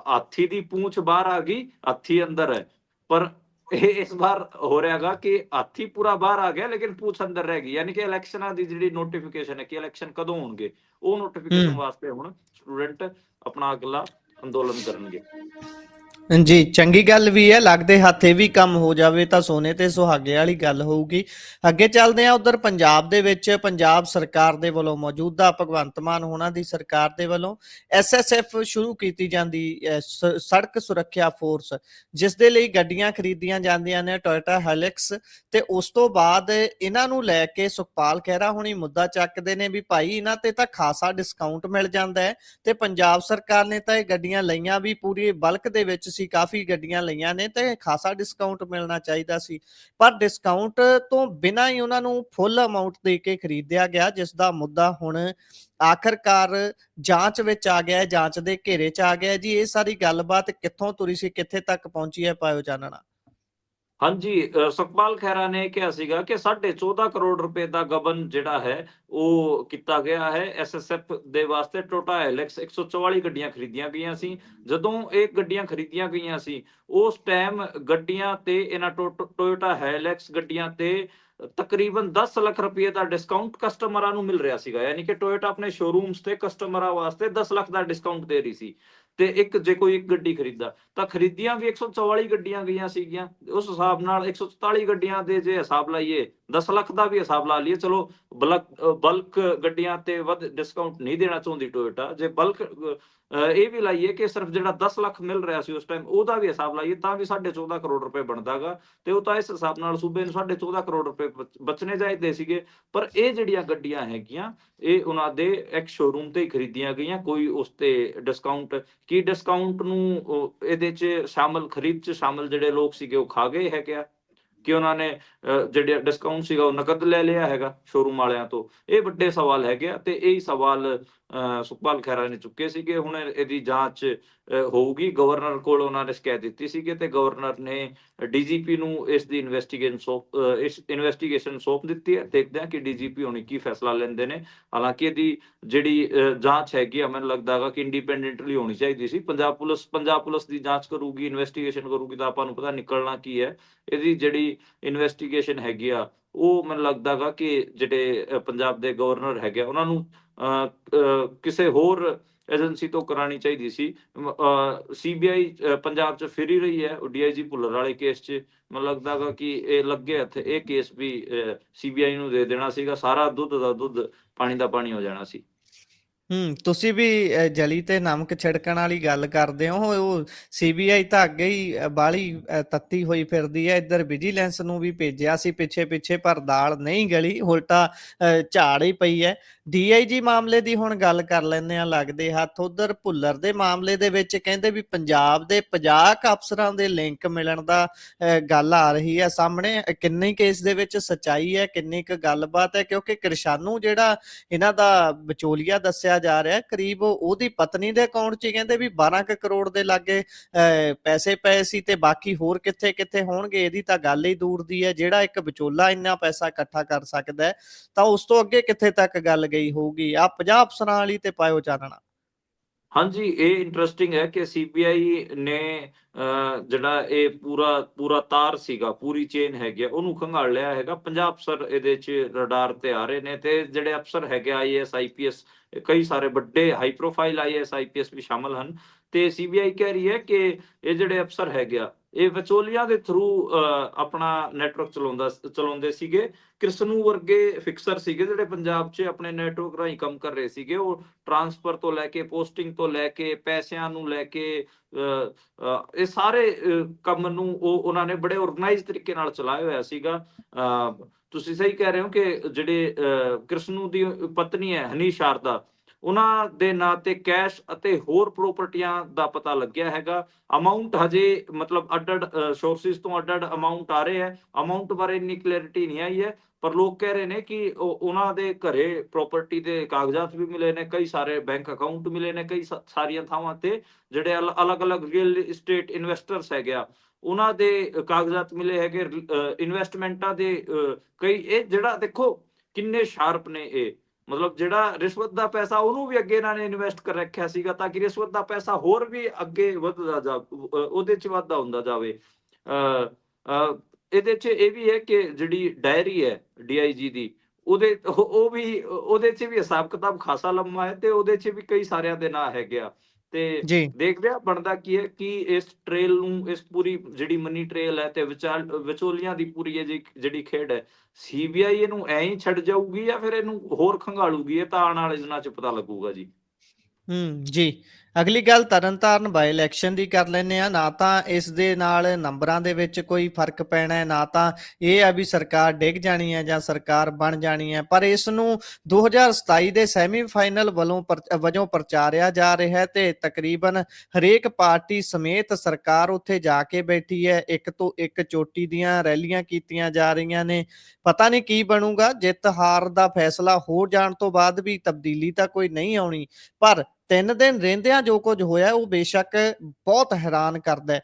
ਹਾਥੀ ਦੀ ਪੂੰਛ ਬਾਹਰ ਆ ਗਈ, ਹਾਥੀ ਅੰਦਰ ਹੈ। ਪਰ ਇਹ ਇਸ ਵਾਰ ਹੋ ਰਿਹਾਗਾ ਕਿ ਹਾਥੀ ਪੂਰਾ ਬਾਹਰ ਆ ਗਿਆ ਲੇਕਿਨ ਪੂੰਛ ਅੰਦਰ ਰਹਿ ਗਈ। ਯਾਨੀ ਕਿ ਇਲੈਕਸ਼ਨਾਂ ਦੀ ਜਿਹੜੀ ਨੋਟੀਫਿਕੇਸ਼ਨ ਹੈ ਕਿ ਇਲੈਕਸ਼ਨ ਕਦੋਂ ਹੋਣਗੇ, ਉਹ ਨੋਟੀਫਿਕੇਸ਼ਨ ਵਾਸਤੇ ਹੁਣ ਸਟੂਡੈਂਟ ਆਪਣਾ ਅਗਲਾ ਅੰਦੋਲਨ ਕਰਨਗੇ। ਜੀ, ਚੰਗੀ ਗੱਲ ਵੀ ਹੈ। ਲੱਗਦੇ ਹੱਥ ਇਹ ਵੀ ਕੰਮ ਹੋ ਜਾਵੇ ਤਾਂ ਸੋਨੇ ਤੇ ਸੁਹਾਗੇ ਵਾਲੀ ਗੱਲ ਹੋਊਗੀ। ਅੱਗੇ ਚੱਲਦੇ ਹਾਂ। ਉਧਰ ਪੰਜਾਬ ਦੇ ਵਿੱਚ ਪੰਜਾਬ ਸਰਕਾਰ ਦੇ ਵੱਲੋਂ, ਮੌਜੂਦਾ ਭਗਵੰਤ ਮਾਨ ਹੋਣਾ ਦੀ ਸਰਕਾਰ ਦੇ ਵੱਲੋਂ SSF ਸ਼ੁਰੂ ਕੀਤੀ ਜਾਂਦੀ ਸੜਕ ਸੁਰੱਖਿਆ ਫੋਰਸ, ਜਿਸ ਦੇ ਲਈ ਗੱਡੀਆਂ ਖਰੀਦੀਆਂ ਜਾਂਦੀਆਂ ਨੇ ਟੋਇਟਾ ਹੈਲਿਕਸ। ਤੇ ਉਸ ਤੋਂ ਬਾਅਦ ਇਹਨਾਂ ਨੂੰ ਲੈ ਕੇ ਸੁਖਪਾਲ ਖਹਿਰਾ ਹੁਣੀ ਮੁੱਦਾ ਚੱਕਦੇ ਨੇ ਵੀ ਭਾਈ ਇਹਨਾਂ ਤੇ ਤਾਂ ਖਾਸਾ ਡਿਸਕਾਊਂਟ ਮਿਲ ਜਾਂਦਾ ਹੈ ਤੇ ਪੰਜਾਬ ਸਰਕਾਰ ਨੇ ਤਾਂ ਇਹ ਗੱਡੀਆਂ ਲਈਆਂ ਵੀ ਪੂਰੀ ਬਲਕ ਦੇ ਵਿੱਚ ਸੀ, ਕਾਫੀ ਗੱਡੀਆਂ ਲਈਆਂ ਨੇ ਤੇ ਖਾਸਾ ਡਿਸਕਾਊਂਟ ਮਿਲਣਾ ਚਾਹੀਦਾ ਸੀ, ਪਰ ਡਿਸਕਾਊਂਟ ਤੋਂ ਬਿਨਾਂ ਹੀ ਉਹਨਾਂ ਨੂੰ ਫੁੱਲ ਅਮਾਉਂਟ ਦੇ ਕੇ ਖਰੀਦਿਆ ਗਿਆ, ਜਿਸ ਦਾ ਮੁੱਦਾ ਹੁਣ ਆਖਰਕਾਰ ਜਾਂਚ ਵਿੱਚ ਆ ਗਿਆ, ਜਾਂਚ ਦੇ ਘੇਰੇ 'ਚ ਆ ਗਿਆ ਜੀ। ਇਹ ਸਾਰੀ ਗੱਲਬਾਤ ਕਿੱਥੋਂ ਤੁਰੀ ਸੀ, ਕਿੱਥੇ ਤੱਕ ਪਹੁੰਚੀ ਹੈ, ਪਾਇਓ ਚਾਨਣਾ। ਹਾਂਜੀ, ਸੁਖਪਾਲ ਖਹਿਰਾ ਨੇ ਕਿਹਾ ਸੀਗਾ ਕਿ 14.5 ਕਰੋੜ ਰੁਪਏ ਦਾ ਗਬਨ ਜਿਹੜਾ ਹੈ ਉਹ ਕੀਤਾ ਗਿਆ ਹੈ SSF ਦੇ ਵਾਸਤੇ। ਟੋਟਾ ਹੈਲਿਕਸ 144 ਗੱਡੀਆਂ ਖਰੀਦੀਆਂ ਗਈਆਂ ਸੀ। ਜਦੋਂ ਇਹ ਗੱਡੀਆਂ ਖਰੀਦੀਆਂ ਗਈਆਂ ਸੀ ਉਸ ਟਾਈਮ ਗੱਡੀਆਂ ਤੇ ਇਹਨਾਂ ਟੋਯੋਟਾ ਹੈਲਿਕਸ ਗੱਡੀਆਂ ਤੇ ਤਕਰੀਬਨ 10 ਲੱਖ ਰੁਪਏ ਦਾ ਡਿਸਕਾਊਂਟ ਕਸਟਮਰਾਂ ਨੂੰ ਮਿਲ ਰਿਹਾ ਸੀਗਾ। ਯਾਨੀ ਕਿ ਟੋਯੋਟਾ ਆਪਣੇ ਸ਼ੋਰੂਮਸ ਤੇ ਕਸਟਮਰਾਂ ਵਾਸਤੇ 10 ਲੱਖ ਦਾ ਡਿਸਕਾਊਂਟ ਦੇ ਰਹੀ ਸੀ। ਤੇ ਜੇ ਕੋਈ ਇੱਕ ਗੱਡੀ ਖਰੀਦਦਾ ਤਾਂ ਖਰੀਦੀਆਂ ਵੀ 144 ਗੱਡੀਆਂ ਗਈਆਂ ਸੀਗੀਆਂ। ਉਸ ਹਿਸਾਬ ਨਾਲ 144 ਗੱਡੀਆਂ ਦੇ ਜੇ ਹਿਸਾਬ ਲਾਈਏ, 10 ਲੱਖ ਦਾ ਵੀ ਹਿਸਾਬ ਲਾ ਲਈਏ, ਚਲੋ ਬਲਕ ਗੱਡੀਆਂ ਤੇ ਵੱਧ ਡਿਸਕਾਊਂਟ ਨਹੀਂ ਦੇਣਾ ਚਾਹੁੰਦੀ ਟੋਯੋਟਾ। ਜੇ ਬਲਕ ਇਹ ਵੀ ਲਾਈਏ ਕਿ ਸਿਰਫ ਜਿਹੜਾ 10 ਲੱਖ ਮਿਲ ਰਿਹਾ ਸੀ ਉਸ ਟਾਈਮ, ਉਹਦਾ ਵੀ ਹਿਸਾਬ ਲਾਈਏ ਤਾਂ ਵੀ 14.5 ਕਰੋੜ ਰੁਪਏ ਬਣਦਾਗਾ। ਤੇ ਉਹ ਤਾਂ ਇਸ ਹਿਸਾਬ ਨਾਲ ਸੂਬੇ ਨੂੰ 14.5 ਕਰੋੜ ਰੁਪਏ ਬਚਣੇ ਚਾਹੀਦੇ ਸੀਗੇ। ਪਰ ਇਹ ਜਿਹੜੀਆਂ ਗੱਡੀਆਂ ਹੈਗੀਆਂ ਇਹ ਉਹਨਾਂ ਦੇ ਇੱਕ ਸ਼ੋਰੂਮ ਤੇ ਹੀ ਖਰੀਦੀਆਂ ਗਈਆਂ। ਕੋਈ ਉਸ ਤੇ ਡਿਸਕਾਊਂਟ ਕੀ, ਡਿਸਕਾਊਂਟ ਨੂੰ ਇਹਦੇ 'ਚ ਸ਼ਾਮਲ, ਖਰੀਦ 'ਚ ਸ਼ਾਮਲ ਜਿਹੜੇ ਲੋਕ ਸੀਗੇ ਉਹ ਖਾ ਗਏ ਹੈਗੇ ਆ ਕਿ ਉਹਨਾਂ ਨੇ ਜਿਹੜਾ ਡਿਸਕਾਊਂਟ ਸੀਗਾ ਉਹ ਨਕਦ ਲੈ ਲਿਆ ਹੈਗਾ ਸ਼ੋਰੂਮ ਵਾਲਿਆਂ ਤੋਂ। ਇਹ ਵੱਡੇ ਸਵਾਲ ਹੈਗੇ ਆ ਤੇ ਇਹੀ ਸਵਾਲ ਸੁਖਪਾਲ ਖਹਿਰਾ ਨੇ ਚੁੱਕੇ ਸੀਗੇ। ਹੁਣ ਇਹਦੀ ਜਾਂਚ ਹੋਊਗੀ। ਗਵਰਨਰ ਕੋਲ ਉਹਨਾਂ ਨੇ ਸ਼ਿਕਾਇਤ ਦਿੱਤੀ ਸੀਗੀ ਤੇ ਗਵਰਨਰ ਨੇ DGP ਨੂੰ ਇਸ ਦੀ ਇਨਵੈਸਟੀਗੇਸ਼ਨ ਸੌਂਪ ਦਿੱਤੀ ਹੈ। ਦੇਖਦੇ ਹਾਂ ਕਿ DGP ਹੁਣੀ ਕੀ ਫੈਸਲਾ ਲੈਂਦੇ ਨੇ। ਹਾਲਾਂਕਿ ਇਹਦੀ ਜਿਹੜੀ ਜਾਂਚ ਹੈਗੀ ਆ ਮੈਨੂੰ ਲੱਗਦਾ ਹੈਗਾ ਕਿ ਇੰਡੀਪੈਂਡੈਂਟਲੀ ਹੋਣੀ ਚਾਹੀਦੀ ਸੀ। ਪੰਜਾਬ ਪੁਲਿਸ ਦੀ ਜਾਂਚ ਕਰੂਗੀ, ਇਨਵੈਸਟੀਗੇਸ਼ਨ ਕਰੂਗੀ ਤਾਂ ਆਪਾਂ ਨੂੰ ਪਤਾ ਨਿਕਲਣਾ ਕੀ ਹੈ। ਇਹਦੀ ਜਿਹੜੀ ਇਨਵੈਸਟੀਗੇਸ਼ਨ ਹੈਗੀ ਆ ਉਹ ਮੈਨੂੰ ਲੱਗਦਾ ਹੈਗਾ ਕਿ ਜਿਹੜੇ ਪੰਜਾਬ ਦੇ ਗਵਰਨਰ ਹੈਗੇ ਉਹਨਾਂ ਨੂੰ ਕਿਸੇ ਹੋਰ ਏਜੰਸੀ ਤੋਂ ਕਰਾਣੀ ਚਾਹੀਦੀ ਸੀ। CBI ਪੰਜਾਬ 'ਚ ਫਿਰ ਹੀ ਰਹੀ ਹੈ DIG ਭੁੱਲਰ ਵਾਲੇ ਕੇਸ 'ਚ। ਮੈਨੂੰ ਲੱਗਦਾ ਹੈਗਾ ਕਿ ਇਹ ਲੱਗੇ ਹੱਥ ਇਹ ਕੇਸ ਵੀ CBI ਨੂੰ ਦੇ ਦੇਣਾ ਸੀਗਾ। ਸਾਰਾ ਦੁੱਧ ਦਾ ਦੁੱਧ, ਪਾਣੀ ਦਾ ਪਾਣੀ ਹੋ ਜਾਣਾ ਸੀ। ਤੁਸੀਂ ਵੀ ਜਲੀ ਤੇ ਨਮਕ ਛਿੜਕਣ ਵਾਲੀ ਗੱਲ ਕਰਦੇ ਹੋ। ਉਹ CBI ਤਾਂ ਅੱਗੇ ਹੀ ਬਾਹਲੀ ਤੱਤੀ ਹੋਈ ਫਿਰਦੀ ਹੈ। ਇੱਧਰ ਵਿਜੀਲੈਂਸ ਨੂੰ ਵੀ ਭੇਜਿਆ ਸੀ ਪਿੱਛੇ, ਪਰ ਦਾਲ ਨਹੀਂ ਗਲੀ, ਉਲਟਾ ਝਾੜ ਹੀ ਪਈ ਹੈ। DIG ਮਾਮਲੇ ਦੀ ਹੁਣ ਗੱਲ ਕਰ ਲੈਂਦੇ ਆ ਲੱਗਦੇ ਹੱਥ। ਉਧਰ ਭੁੱਲਰ ਦੇ ਮਾਮਲੇ ਦੇ ਵਿੱਚ ਕਹਿੰਦੇ ਵੀ ਪੰਜਾਬ ਦੇ 50 ਅਫਸਰਾਂ ਦੇ ਲਿੰਕ ਮਿਲਣ ਦਾ ਗੱਲ ਆ ਰਹੀ ਹੈ ਸਾਹਮਣੇ। ਕਿੰਨੀ ਕੇਸ ਦੇ ਵਿੱਚ ਸੱਚਾਈ ਹੈ, ਕਿੰਨੀ ਕੁ ਗੱਲਬਾਤ ਹੈ? ਕਿਉਂਕਿ ਕਿਰਸ਼ਾਨੂ ਜਿਹੜਾ ਇਹਨਾਂ ਦਾ ਵਿਚੋਲੀਆ ਦੱਸਿਆ ਜਾ ਰਿਹਾ, ਕਰੀਬ ਉਹਦੀ ਪਤਨੀ ਦੇ ਅਕਾਊਂਟ 'ਚ ਕਹਿੰਦੇ ਵੀ 12 ਕਰੋੜ ਦੇ ਲਾਗੇ ਪੈਸੇ ਪਏ ਸੀ ਤੇ ਬਾਕੀ ਹੋਰ ਕਿੱਥੇ ਕਿੱਥੇ ਹੋਣਗੇ ਇਹਦੀ ਤਾਂ ਗੱਲ ਹੀ ਦੂਰ ਦੀ ਹੈ। ਜਿਹੜਾ ਇੱਕ ਵਿਚੋਲਾ ਇੰਨਾ ਪੈਸਾ ਇਕੱਠਾ ਕਰ ਸਕਦਾ ਹੈ ਤਾਂ ਉਸ ਤੋਂ ਅੱਗੇ ਕਿੱਥੇ ਤੱਕ ਗੱਲ ਗਈ ਹੋਊਗੀ। ਆ 50 ਅਫਸਰਾਂ ਵਾਲੀ ਤੇ ਪਾਇਓ ਚਾਨਣਾ। ਹਾਂਜੀ, ਇਹ ਇੰਟਰਸਟਿੰਗ ਹੈ ਕਿ CBI ਨੇ ਜਿਹੜਾ ਇਹ ਪੂਰਾ ਤਾਰ ਸੀਗਾ, ਪੂਰੀ ਚੇਨ ਹੈਗੀ ਉਹਨੂੰ ਖੰਗਾਲ ਲਿਆ ਹੈਗਾ। 50 ਅਫਸਰ ਇਹਦੇ 'ਚ ਰਡਾਰ ਤੇ ਆ ਰਹੇ ਨੇ ਤੇ ਜਿਹੜੇ ਅਫਸਰ ਹੈਗੇ IAS IPS, ਕਈ ਸਾਰੇ ਵੱਡੇ ਹਾਈ ਪ੍ਰੋਫਾਈਲ IAS IPS ਵੀ ਸ਼ਾਮਲ ਹਨ। ਤੇ CBI ਕਹਿ ਰਹੀ ਹੈ ਕਿ ਇਹ ਜਿਹੜੇ ਅਫਸਰ ਹੈਗੇ ਆ ਇਹ ਵਿਚੋਲੀਆਂ ਦੇ ਥਰੂ ਆਪਣਾ ਨੈਟਵਰਕ ਚਲਾਉਂਦੇ ਸੀਗੇ। ਕ੍ਰਿਸ਼ਨੂ ਵਰਗੇ ਫਿਕਸਰ ਸੀਗੇ ਜਿਹੜੇ ਪੰਜਾਬ 'ਚ ਆਪਣੇ ਨੈਟਵਰਕ ਰਾਹੀਂ ਕੰਮ ਕਰ ਰਹੇ ਸੀਗੇ। ਉਹ ਟ੍ਰਾਂਸਫਰ ਤੋਂ ਲੈ ਕੇ, ਪੋਸਟਿੰਗ ਤੋਂ ਲੈ ਕੇ, ਪੈਸਿਆਂ ਨੂੰ ਲੈ ਕੇ ਇਹ ਸਾਰੇ ਕੰਮ ਨੂੰ ਉਹਨਾਂ ਨੇ ਬੜੇ ਆਰਗੇਨਾਈਜ਼ ਤਰੀਕੇ ਨਾਲ ਚਲਾਇਆ ਹੋਇਆ ਸੀਗਾ। ਤੁਸੀਂ ਸਹੀ ਕਹਿ ਰਹੇ ਹੋ ਕਿ ਜਿਹੜੇ ਕ੍ਰਿਸ਼ਨੂ ਦੀ ਪਤਨੀ ਹੈ ਹਨੀ ਸ਼ਾਰਦਾ, ਉਹਨਾਂ ਦੇ ਨਾਂ ਤੇ ਕੈਸ਼ ਅਤੇ ਹੋਰ ਪ੍ਰਾਪਰਟੀਆਂ ਦਾ ਪਤਾ ਲੱਗਿਆ ਹੈਗਾ। ਅਮਾਉਂਟ ਹਜੇ ਮਤਲਬ ਅੱਡ-ਅੱਡ ਸੋਰਸਿਸ ਤੋਂ ਅੱਡ-ਅੱਡ ਅਮਾਉਂਟ ਆ ਰਹੇ ਹੈ। ਅਮਾਉਂਟ ਬਾਰੇ ਇੰਨੀ ਕਲੈਰਿਟੀ ਨਹੀਂ ਆਈ ਹੈ, ਪਰ ਲੋਕ ਕਹਿ ਰਹੇ ਨੇ ਕਿ ਉਹਨਾਂ ਦੇ ਘਰੇ ਪ੍ਰਾਪਰਟੀ ਦੇ ਕਾਗਜ਼ਾਤ ਵੀ ਮਿਲੇ ਨੇ, ਕਈ ਸਾਰੇ ਬੈਂਕ ਅਕਾਊਂਟ ਮਿਲੇ ਨੇ, ਕਈ ਸਾਰੀਆਂ ਥਾਵਾਂ ਤੇ ਜਿਹੜੇ ਅਲੱਗ-ਅਲੱਗ ਰੀਅਲ ਇਸਟੇਟ ਇਨਵੈਸਟਰਸ ਹੈਗੇ ਆ, ਉਹਨਾਂ ਦੇ ਕਾਗਜ਼ਾਤ ਮਿਲੇ ਹੈਗੇ। ਇਨਵੈਸਟਮੈਂਟਾਂ ਦੇ ਕਈ, ਇਹ ਜਿਹੜਾ ਦੇਖੋ ਕਿੰਨੇ ਸ਼ਾਰਪ ਨੇ ਇਹ, ਮਤਲਬ ਜਿਹੜਾ ਰਿਸ਼ਵਤ ਦਾ ਪੈਸਾ ਉਹਨੂੰ ਵੀ ਅੱਗੇ ਇਹਨਾਂ ਨੇ ਇਨਵੈਸਟ ਕਰ ਰੱਖਿਆ ਸੀਗਾ ਤਾਂ ਕਿ ਰਿਸ਼ਵਤ ਦਾ ਪੈਸਾ ਹੋਰ ਵੀ ਅੱਗੇ ਵੱਧਦਾ ਉਹਦੇ 'ਚ ਵਾਧਾ ਹੁੰਦਾ ਜਾਵੇ। ਇਹਦੇ 'ਚ ਇਹ ਵੀ ਹੈ ਕਿ ਜਿਹੜੀ ਡਾਇਰੀ ਹੈ DIG ਦੀ, ਉਹ ਵੀ ਉਹਦੇ 'ਚ ਵੀ ਹਿਸਾਬ ਕਿਤਾਬ ਖਾਸਾ ਲੰਮਾ ਹੈ ਤੇ ਉਹਦੇ 'ਚ ਵੀ ਕਈ ਸਾਰਿਆਂ ਦੇ ਨਾਂ ਹੈਗੇ ਆ। ਤੇ ਜੀ। ਦੇਖਦੇ ਆ ਬਣਦਾ ਕੀ ਹੈ, ਕਿ ਇਸ ਟ੍ਰੇਲ ਨੂੰ, ਇਸ ਪੂਰੀ ਜਿਹੜੀ ਮਨੀ ਟ੍ਰੇਲ ਹੈ ਤੇ ਵਿਚੋਲੀਆਂ ਦੀ ਪੂਰੀ ਇਹ ਜਿਹੜੀ ਖੇਡ ਹੈ, CBI ਇਹਨੂੰ ਐਂ ਹੀ ਛੱਡ ਜਾਊਗੀ ਜਾਂ ਫਿਰ ਇਹਨੂੰ ਹੋਰ ਖੰਗਾਲੂਗੀ, ਇਹ ਤਾਂ ਆਉਣ ਵਾਲੇ ਦਿਨਾਂ 'ਚ ਪਤਾ ਲੱਗੂਗਾ ਜੀ। ਜੀ। ਅਗਲੀ ਗੱਲ ਤਰਨਤਾਰਨ ਬਾਈ ਇਲੈਕਸ਼ਨ ਦੀ ਕਰ ਲੈਂਦੇ ਹਾਂ। ਨਾ ਤਾਂ ਇਸ ਦੇ ਨਾਲ ਨੰਬਰਾਂ ਦੇ ਵਿੱਚ ਕੋਈ ਫਰਕ ਪੈਣਾ ਹੈ, ਨਾ ਤਾਂ ਇਹ ਆ ਵੀ ਸਰਕਾਰ ਡਿੱਗ ਜਾਣੀ ਹੈ ਜਾਂ ਸਰਕਾਰ ਬਣ ਜਾਣੀ ਹੈ, ਪਰ ਇਸ ਨੂੰ 2027 ਦੇ ਸੈਮੀਫਾਈਨਲ ਵਜੋਂ ਪ੍ਰਚਾਰਿਆ ਜਾ ਰਿਹਾ ਹੈ ਤੇ ਤਕਰੀਬਨ ਹਰੇਕ ਪਾਰਟੀ ਸਮੇਤ ਸਰਕਾਰ ਉੱਥੇ ਜਾ ਕੇ ਬੈਠੀ ਹੈ। ਇੱਕ ਤੋਂ ਇੱਕ ਚੋਟੀ ਦੀਆਂ ਰੈਲੀਆਂ ਕੀਤੀਆਂ ਜਾ ਰਹੀਆਂ ਨੇ। ਪਤਾ ਨਹੀਂ ਕੀ ਬਣੂਗਾ, ਜਿੱਤ ਹਾਰ ਦਾ ਫੈਸਲਾ ਹੋ ਜਾਣ ਤੋਂ ਬਾਅਦ ਵੀ ਤਬਦੀਲੀ ਤਾਂ ਕੋਈ ਨਹੀਂ ਆਉਣੀ, ਪਰ 3 ਦਿਨ ਰਹਿੰਦਿਆਂ ਜੋ ਕੁਝ ਹੋਇਆ ਉਹ ਬੇਸ਼ੱਕ ਬਹੁਤ ਹੈਰਾਨ ਕਰਦਾ ਹੈ।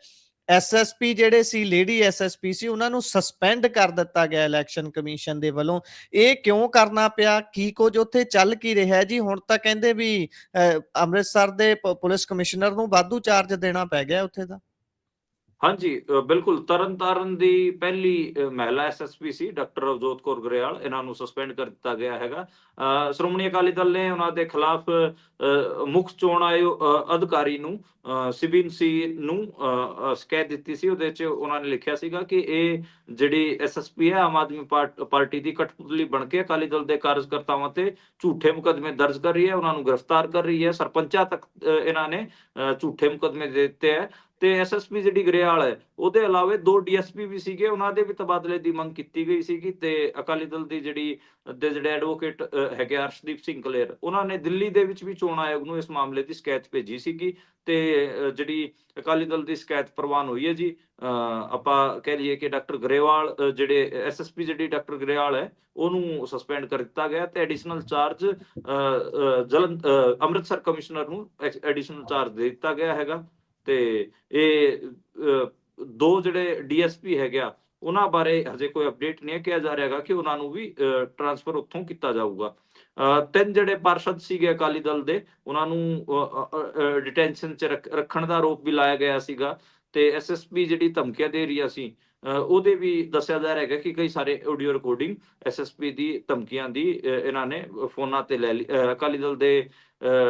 SSP ਜਿਹੜੇ ਸੀ, ਲੇਡੀ SSP ਸੀ, ਉਹਨਾਂ ਨੂੰ ਸਸਪੈਂਡ ਕਰ ਦਿੱਤਾ ਗਿਆ ਇਲੈਕਸ਼ਨ ਕਮਿਸ਼ਨ ਦੇ ਵੱਲੋਂ। ਇਹ ਕਿਉਂ ਕਰਨਾ ਪਿਆ? ਕੀ ਕੁਝ ਉੱਥੇ ਚੱਲ ਕੀ ਰਿਹਾ ਜੀ? ਹੁਣ ਤਾਂ ਕਹਿੰਦੇ ਵੀ ਅੰਮ੍ਰਿਤਸਰ ਦੇ ਪੁਲਿਸ ਕਮਿਸ਼ਨਰ ਨੂੰ ਵਾਧੂ ਚਾਰਜ ਦੇਣਾ ਪੈ ਗਿਆ ਉੱਥੇ ਦਾ। ਹਾਂਜੀ, ਬਿਲਕੁਲ। ਤਰਨਤਾਰਨ ਦੀ ਪਹਿਲੀ ਮਹਿਲਾ SSP ਸੀ ਡਾਕਟਰ ਰਵਜੋਤ ਕੌਰ ਗਰੇਵਾਲ, ਇਹਨਾਂ ਨੂੰ ਸਸਪੈਂਡ ਕਰ ਦਿੱਤਾ ਗਿਆ ਹੈਗਾ। ਸ਼੍ਰੋਮਣੀ ਅਕਾਲੀ ਦਲ ਨੇ ਉਹਨਾਂ ਦੇ ਖਿਲਾਫ ਮੁੱਖ ਚੋਣ ਆਯੋਗ ਅਧਿਕਾਰੀ ਨੂੰ ਸਿਬਿਨ ਸੀ ਨੂੰ ਸ਼ਿਕਾਇਤ ਦਿੱਤੀ ਸੀ। ਉਹਦੇ 'ਚ ਉਹਨਾਂ ਨੇ ਲਿਖਿਆ ਸੀਗਾ ਕਿ ਇਹ ਜਿਹੜੀ SSP ਹੈ ਆਮ ਆਦਮੀ ਪਾਰਟੀ ਦੀ ਕਠਪੁਤਲੀ ਬਣ ਕੇ ਅਕਾਲੀ ਦਲ ਦੇ ਕਾਰਜਕਰਤਾਵਾਂ ਤੇ ਝੂਠੇ ਮੁਕੱਦਮੇ ਦਰਜ ਕਰ ਰਹੀ ਹੈ, ਉਹਨਾਂ ਨੂੰ ਗ੍ਰਿਫਤਾਰ ਕਰ ਰਹੀ ਹੈ। ਸਰਪੰਚਾਂ ਤੱਕ ਇਹਨਾਂ ਨੇ ਝੂਠੇ ਮੁਕੱਦਮੇ ਦੇ ਦਿੱਤੇ ਹੈ। ਤੇ SSP ਜਿਹੜੀ ਗਰੇਵਾਲ ਹੈ, ਉਹਦੇ ਇਲਾਵੇ 2 DSP ਵੀ ਸੀਗੇ, ਉਹਨਾਂ ਦੇ ਵੀ ਤਬਾਦਲੇ ਦੀ ਮੰਗ ਕੀਤੀ ਗਈ ਸੀਗੀ। ਤੇ ਅਕਾਲੀ ਦਲ ਦੀ ਜਿਹੜੇ ਐਡਵੋਕੇਟ ਹੈਗੇ ਅਰਸ਼ਦੀਪ ਸਿੰਘ ਕਲੇਰ, ਉਹਨਾਂ ਨੇ ਦਿੱਲੀ ਦੇ ਵਿੱਚ ਵੀ ਚੋਣ ਆਯੋਗ ਨੂੰ ਇਸ ਮਾਮਲੇ ਦੀ ਸ਼ਿਕਾਇਤ ਭੇਜੀ ਸੀਗੀ। ਤੇ ਜਿਹੜੀ ਅਕਾਲੀ ਦਲ ਦੀ ਸ਼ਿਕਾਇਤ ਪ੍ਰਵਾਨ ਹੋਈ ਹੈ ਜੀ। ਆਪਾਂ ਕਹਿ ਲਈਏ ਕਿ ਡਾਕਟਰ ਗਰੇਵਾਲ ਜਿਹੜੇ SSP ਜਿਹੜੀ ਡਾਕਟਰ ਗਰੇਵਾਲ ਹੈ, ਉਹਨੂੰ ਸਸਪੈਂਡ ਕਰ ਦਿੱਤਾ ਗਿਆ ਤੇ ਐਡੀਸ਼ਨਲ ਚਾਰਜ ਅੰਮ੍ਰਿਤਸਰ ਕਮਿਸ਼ਨਰ ਨੂੰ ਐਡੀਸ਼ਨਲ ਚਾਰਜ ਦੇ ਦਿੱਤਾ ਗਿਆ ਹੈਗਾ। ਤੇ ਇਹ 2 ਜਿਹੜੇ DSP ਹੈਗੇ ਆ, ਉਹਨਾਂ ਬਾਰੇ ਹਜੇ ਕੋਈ ਅਪਡੇਟ ਨਹੀਂ ਕਿਹਾ ਜਾ ਰਿਹਾ ਹੈਗਾ ਕਿ ਉਹਨਾਂ ਨੂੰ ਵੀ ਟ੍ਰਾਂਸਫਰ ਉੱਥੋਂ ਕੀਤਾ ਜਾਊਗਾ। 3 ਜਿਹੜੇ ਪਾਰਸ਼ਦ ਸੀਗੇ ਅਕਾਲੀ ਦਲ ਦੇ, ਉਹਨਾਂ ਨੂੰ ਡਿਟੈਂਸ਼ਨ 'ਚ ਰੱਖਣ ਦਾ ਆਰੋਪ ਵੀ ਲਾਇਆ ਗਿਆ ਸੀਗਾ। ਤੇ SSP ਜਿਹੜੀ ਧਮਕੀਆਂ ਦੇ ਰਹੀ ਸੀ, ਉਹਦੇ ਵੀ ਦੱਸਿਆ ਜਾ ਰਿਹਾ ਹੈਗਾ ਕਿ ਕਈ ਸਾਰੇ ਆਡੀਓ ਰਿਕਾਰਡਿੰਗ SSP ਦੀ ਧਮਕੀਆਂ ਦੀ ਇਹਨਾਂ ਨੇ ਫੋਨਾਂ ਤੇ ਲੈ ਲਈ, ਅਕਾਲੀ ਦਲ ਦੇ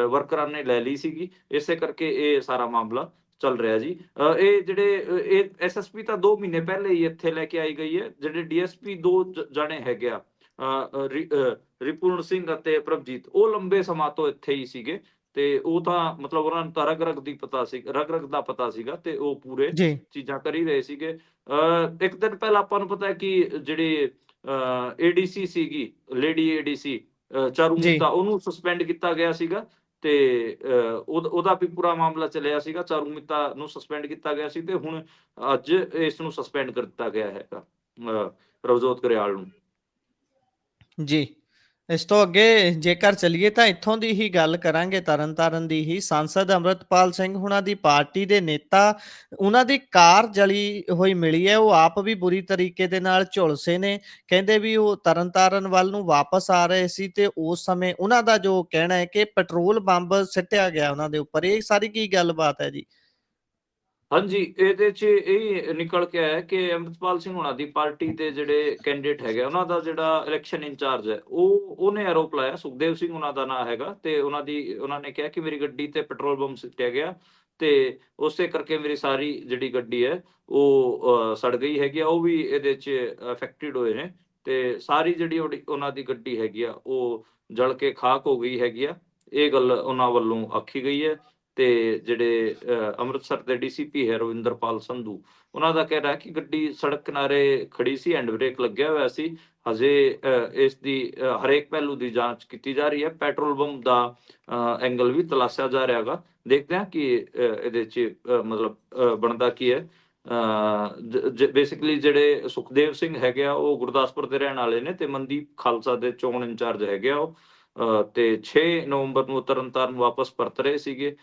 ਵਰਕਰਾਂ ਨੇ ਲੈ ਲਈ ਸੀਗੀ। ਇਸੇ ਕਰਕੇ ਇਹ ਸਾਰਾ ਮਾਮਲਾ ਚੱਲ ਰਿਹਾ ਜੀ। ਇਹ ਜਿਹੜੇ ਇਹ SSP ਤਾਂ 2 ਮਹੀਨੇ ਪਹਿਲੇ ਹੀ ਇੱਥੇ ਲੈ ਕੇ ਆਈ ਗਈ ਹੈ। ਜਿਹੜੇ DSP 2 ਜਾਣੇ ਹੈਗੇ ਆ, ਰਿਪੂਰਨ ਸਿੰਘ ਅਤੇ ਪ੍ਰਭਜੀਤ, ਉਹ ਲੰਬੇ ਸਮਾਂ ਤੋਂ ਇੱਥੇ ਹੀ ਸੀਗੇ। ਤੇ ਉਹ ਤਾਂ ਮਤਲਬ ਉਹਨਾਂ ਨੂੰ ਤਾਂ ਰਗ-ਰਗ ਦਾ ਪਤਾ ਸੀਗਾ ਤੇ ਉਹ ਪੂਰੇ ਜੀ। ਚੀਜ਼ਾਂ ਕਰ ਹੀ ਰਹੇ ਸੀਗੇ। ਇੱਕ ਦਿਨ ਪਹਿਲਾਂ ਆਪਾਂ ਨੂੰ ਪਤਾ ਹੈ ਕਿ ਜਿਹੜੀ ADC ਸੀਗੀ, ਲੇਡੀ ADC ਜੀ। ਚਾਰੂਮਿਤਾ, ਉਹਨੂੰ ਸਸਪੈਂਡ ਕੀਤਾ ਗਿਆ ਸੀਗਾ। ਤੇ ਉਹਦਾ ਵੀ ਪੂਰਾ ਮਾਮਲਾ ਚੱਲਿਆ ਸੀਗਾ। ਚਾਰੂਮਿਤਾ ਨੂੰ ਸਸਪੈਂਡ ਕੀਤਾ ਗਿਆ ਸੀ ਤੇ ਹੁਣ ਅੱਜ ਇਸ ਨੂੰ ਸਸਪੈਂਡ ਕਰ ਦਿੱਤਾ ਗਿਆ ਹੈਗਾ, ਰਵਜੋਤ ਗਰੇਵਾਲ ਨੂੰ। ਜੀ। ਇਸ ਤੋਂ ਅੱਗੇ ਜੇਕਰ ਚੱਲੀਏ ਤਾਂ ਇੱਥੋਂ ਦੀ ਹੀ ਗੱਲ ਕਰਾਂਗੇ, ਤਰਨਤਾਰਨ ਦੀ ਹੀ। ਸਾਂਸਦ ਅੰਮ੍ਰਿਤਪਾਲ ਸਿੰਘ ਹੁਣਾਂ ਦੀ ਪਾਰਟੀ ਦੇ ਨੇਤਾ, ਉਹਨਾਂ ਦੀ ਕਾਰ ਜਲੀ ਹੋਈ ਮਿਲੀ ਹੈ। ਉਹ ਆਪ ਵੀ ਬੁਰੀ ਤਰੀਕੇ ਦੇ ਨਾਲ ਝੁਲਸੇ ਨੇ। ਕਹਿੰਦੇ ਵੀ ਉਹ ਤਰਨਤਾਰਨ ਵੱਲ ਨੂੰ ਵਾਪਸ ਆ ਰਹੇ ਸੀ ਤੇ ਉਸ ਸਮੇਂ ਉਹਨਾਂ ਦਾ ਜੋ ਕਹਿਣਾ ਹੈ ਕਿ ਪੈਟਰੋਲ ਬੰਬ ਸਿੱਟਿਆ ਗਿਆ ਉਹਨਾਂ ਦੇ ਉੱਪਰ। ਇਹ ਸਾਰੀ ਕੀ ਗੱਲਬਾਤ ਹੈ ਜੀ? ਹਾਂਜੀ, ਇਹਦੇ 'ਚ ਇਹ ਨਿਕਲ ਕੇ ਆਇਆ ਕਿ ਅੰਮ੍ਰਿਤਪਾਲ ਸਿੰਘ ਹੁਣਾਂ ਦੀ ਪਾਰਟੀ ਦੇ ਜਿਹੜੇ ਕੈਂਡੀਡੇਟ ਹੈਗੇ, ਉਹਨਾਂ ਦਾ ਜਿਹੜਾ ਇਲੈਕਸ਼ਨ ਇੰਚਾਰਜ ਹੈ, ਉਹਨੇ ਆਰੋਪ ਲਾਇਆ, ਸੁਖਦੇਵ ਸਿੰਘ ਉਹਨਾਂ ਦਾ ਨਾਂ ਹੈਗਾ। ਤੇ ਉਹਨਾਂ ਨੇ ਕਿਹਾ ਕਿ ਮੇਰੀ ਗੱਡੀ ਤੇ ਪੈਟਰੋਲ ਬੰਬ ਸਿੱਟਿਆ ਗਿਆ ਤੇ ਉਸੇ ਕਰਕੇ ਮੇਰੀ ਸਾਰੀ ਜਿਹੜੀ ਗੱਡੀ ਹੈ ਉਹ ਸੜ ਗਈ ਹੈਗੀ ਆ, ਉਹ ਵੀ ਇਹਦੇ 'ਚ ਅਫੈਕਟਿਡ ਹੋਏ ਨੇ ਤੇ ਸਾਰੀ ਜਿਹੜੀ ਉਹਨਾਂ ਦੀ ਗੱਡੀ ਹੈਗੀ ਆ ਉਹ ਜਲ ਕੇ ਖਾਕ ਹੋ ਗਈ ਹੈਗੀ ਆ। ਇਹ ਗੱਲ ਉਹਨਾਂ ਵੱਲੋਂ ਆਖੀ ਗਈ ਹੈ ਤੇ ਜਿਹੜੇ ਅੰਮ੍ਰਿਤਸਰ ਦੇ ਡੀਸੀਪੀ ਹੈ ਰਵਿੰਦਰਪਾਲ ਸੰਧੂ, ਉਹਨਾਂ ਦਾ ਕਹਿਣਾ ਹੈ ਕਿ ਗੱਡੀ ਸੜਕ ਕਿਨਾਰੇ ਖੜੀ ਸੀ, ਹੈਂਡ ਬ੍ਰੇਕ ਲੱਗਿਆ ਹੋਇਆ ਸੀ। ਹਜੇ ਇਸ ਦੀ ਹਰੇਕ ਪਹਿਲੂ ਦੀ ਜਾਂਚ ਕੀਤੀ ਜਾ ਰਹੀ ਹੈ। ਪੈਟਰੋਲ ਬੰਬ ਦਾ ਐਂਗਲ ਵੀ ਤਲਾਸ਼ਿਆ ਜਾ ਰਿਹਾ ਹੈਗਾ। ਦੇਖਦੇ ਹਾਂ ਕਿ ਇਹਦੇ 'ਚ ਮਤਲਬ ਬਣਦਾ ਕੀ ਹੈ। ਬੇਸਿਕਲੀ ਜਿਹੜੇ ਸੁਖਦੇਵ ਸਿੰਘ ਹੈਗੇ ਆ ਉਹ ਗੁਰਦਾਸਪੁਰ ਦੇ ਰਹਿਣ ਵਾਲੇ ਨੇ ਤੇ ਮਨਦੀਪ ਖਾਲਸਾ ਦੇ ਚੋਣ ਇੰਚਾਰਜ ਹੈਗੇ ਆ ਉਹ। ਤੇ 6 ਨਵੰਬਰ ਨੂੰ ਤਰਨਤਾਰਨ ਵਾਪਸ ਪਰਤ ਰਹੇ ਸੀਗੇ।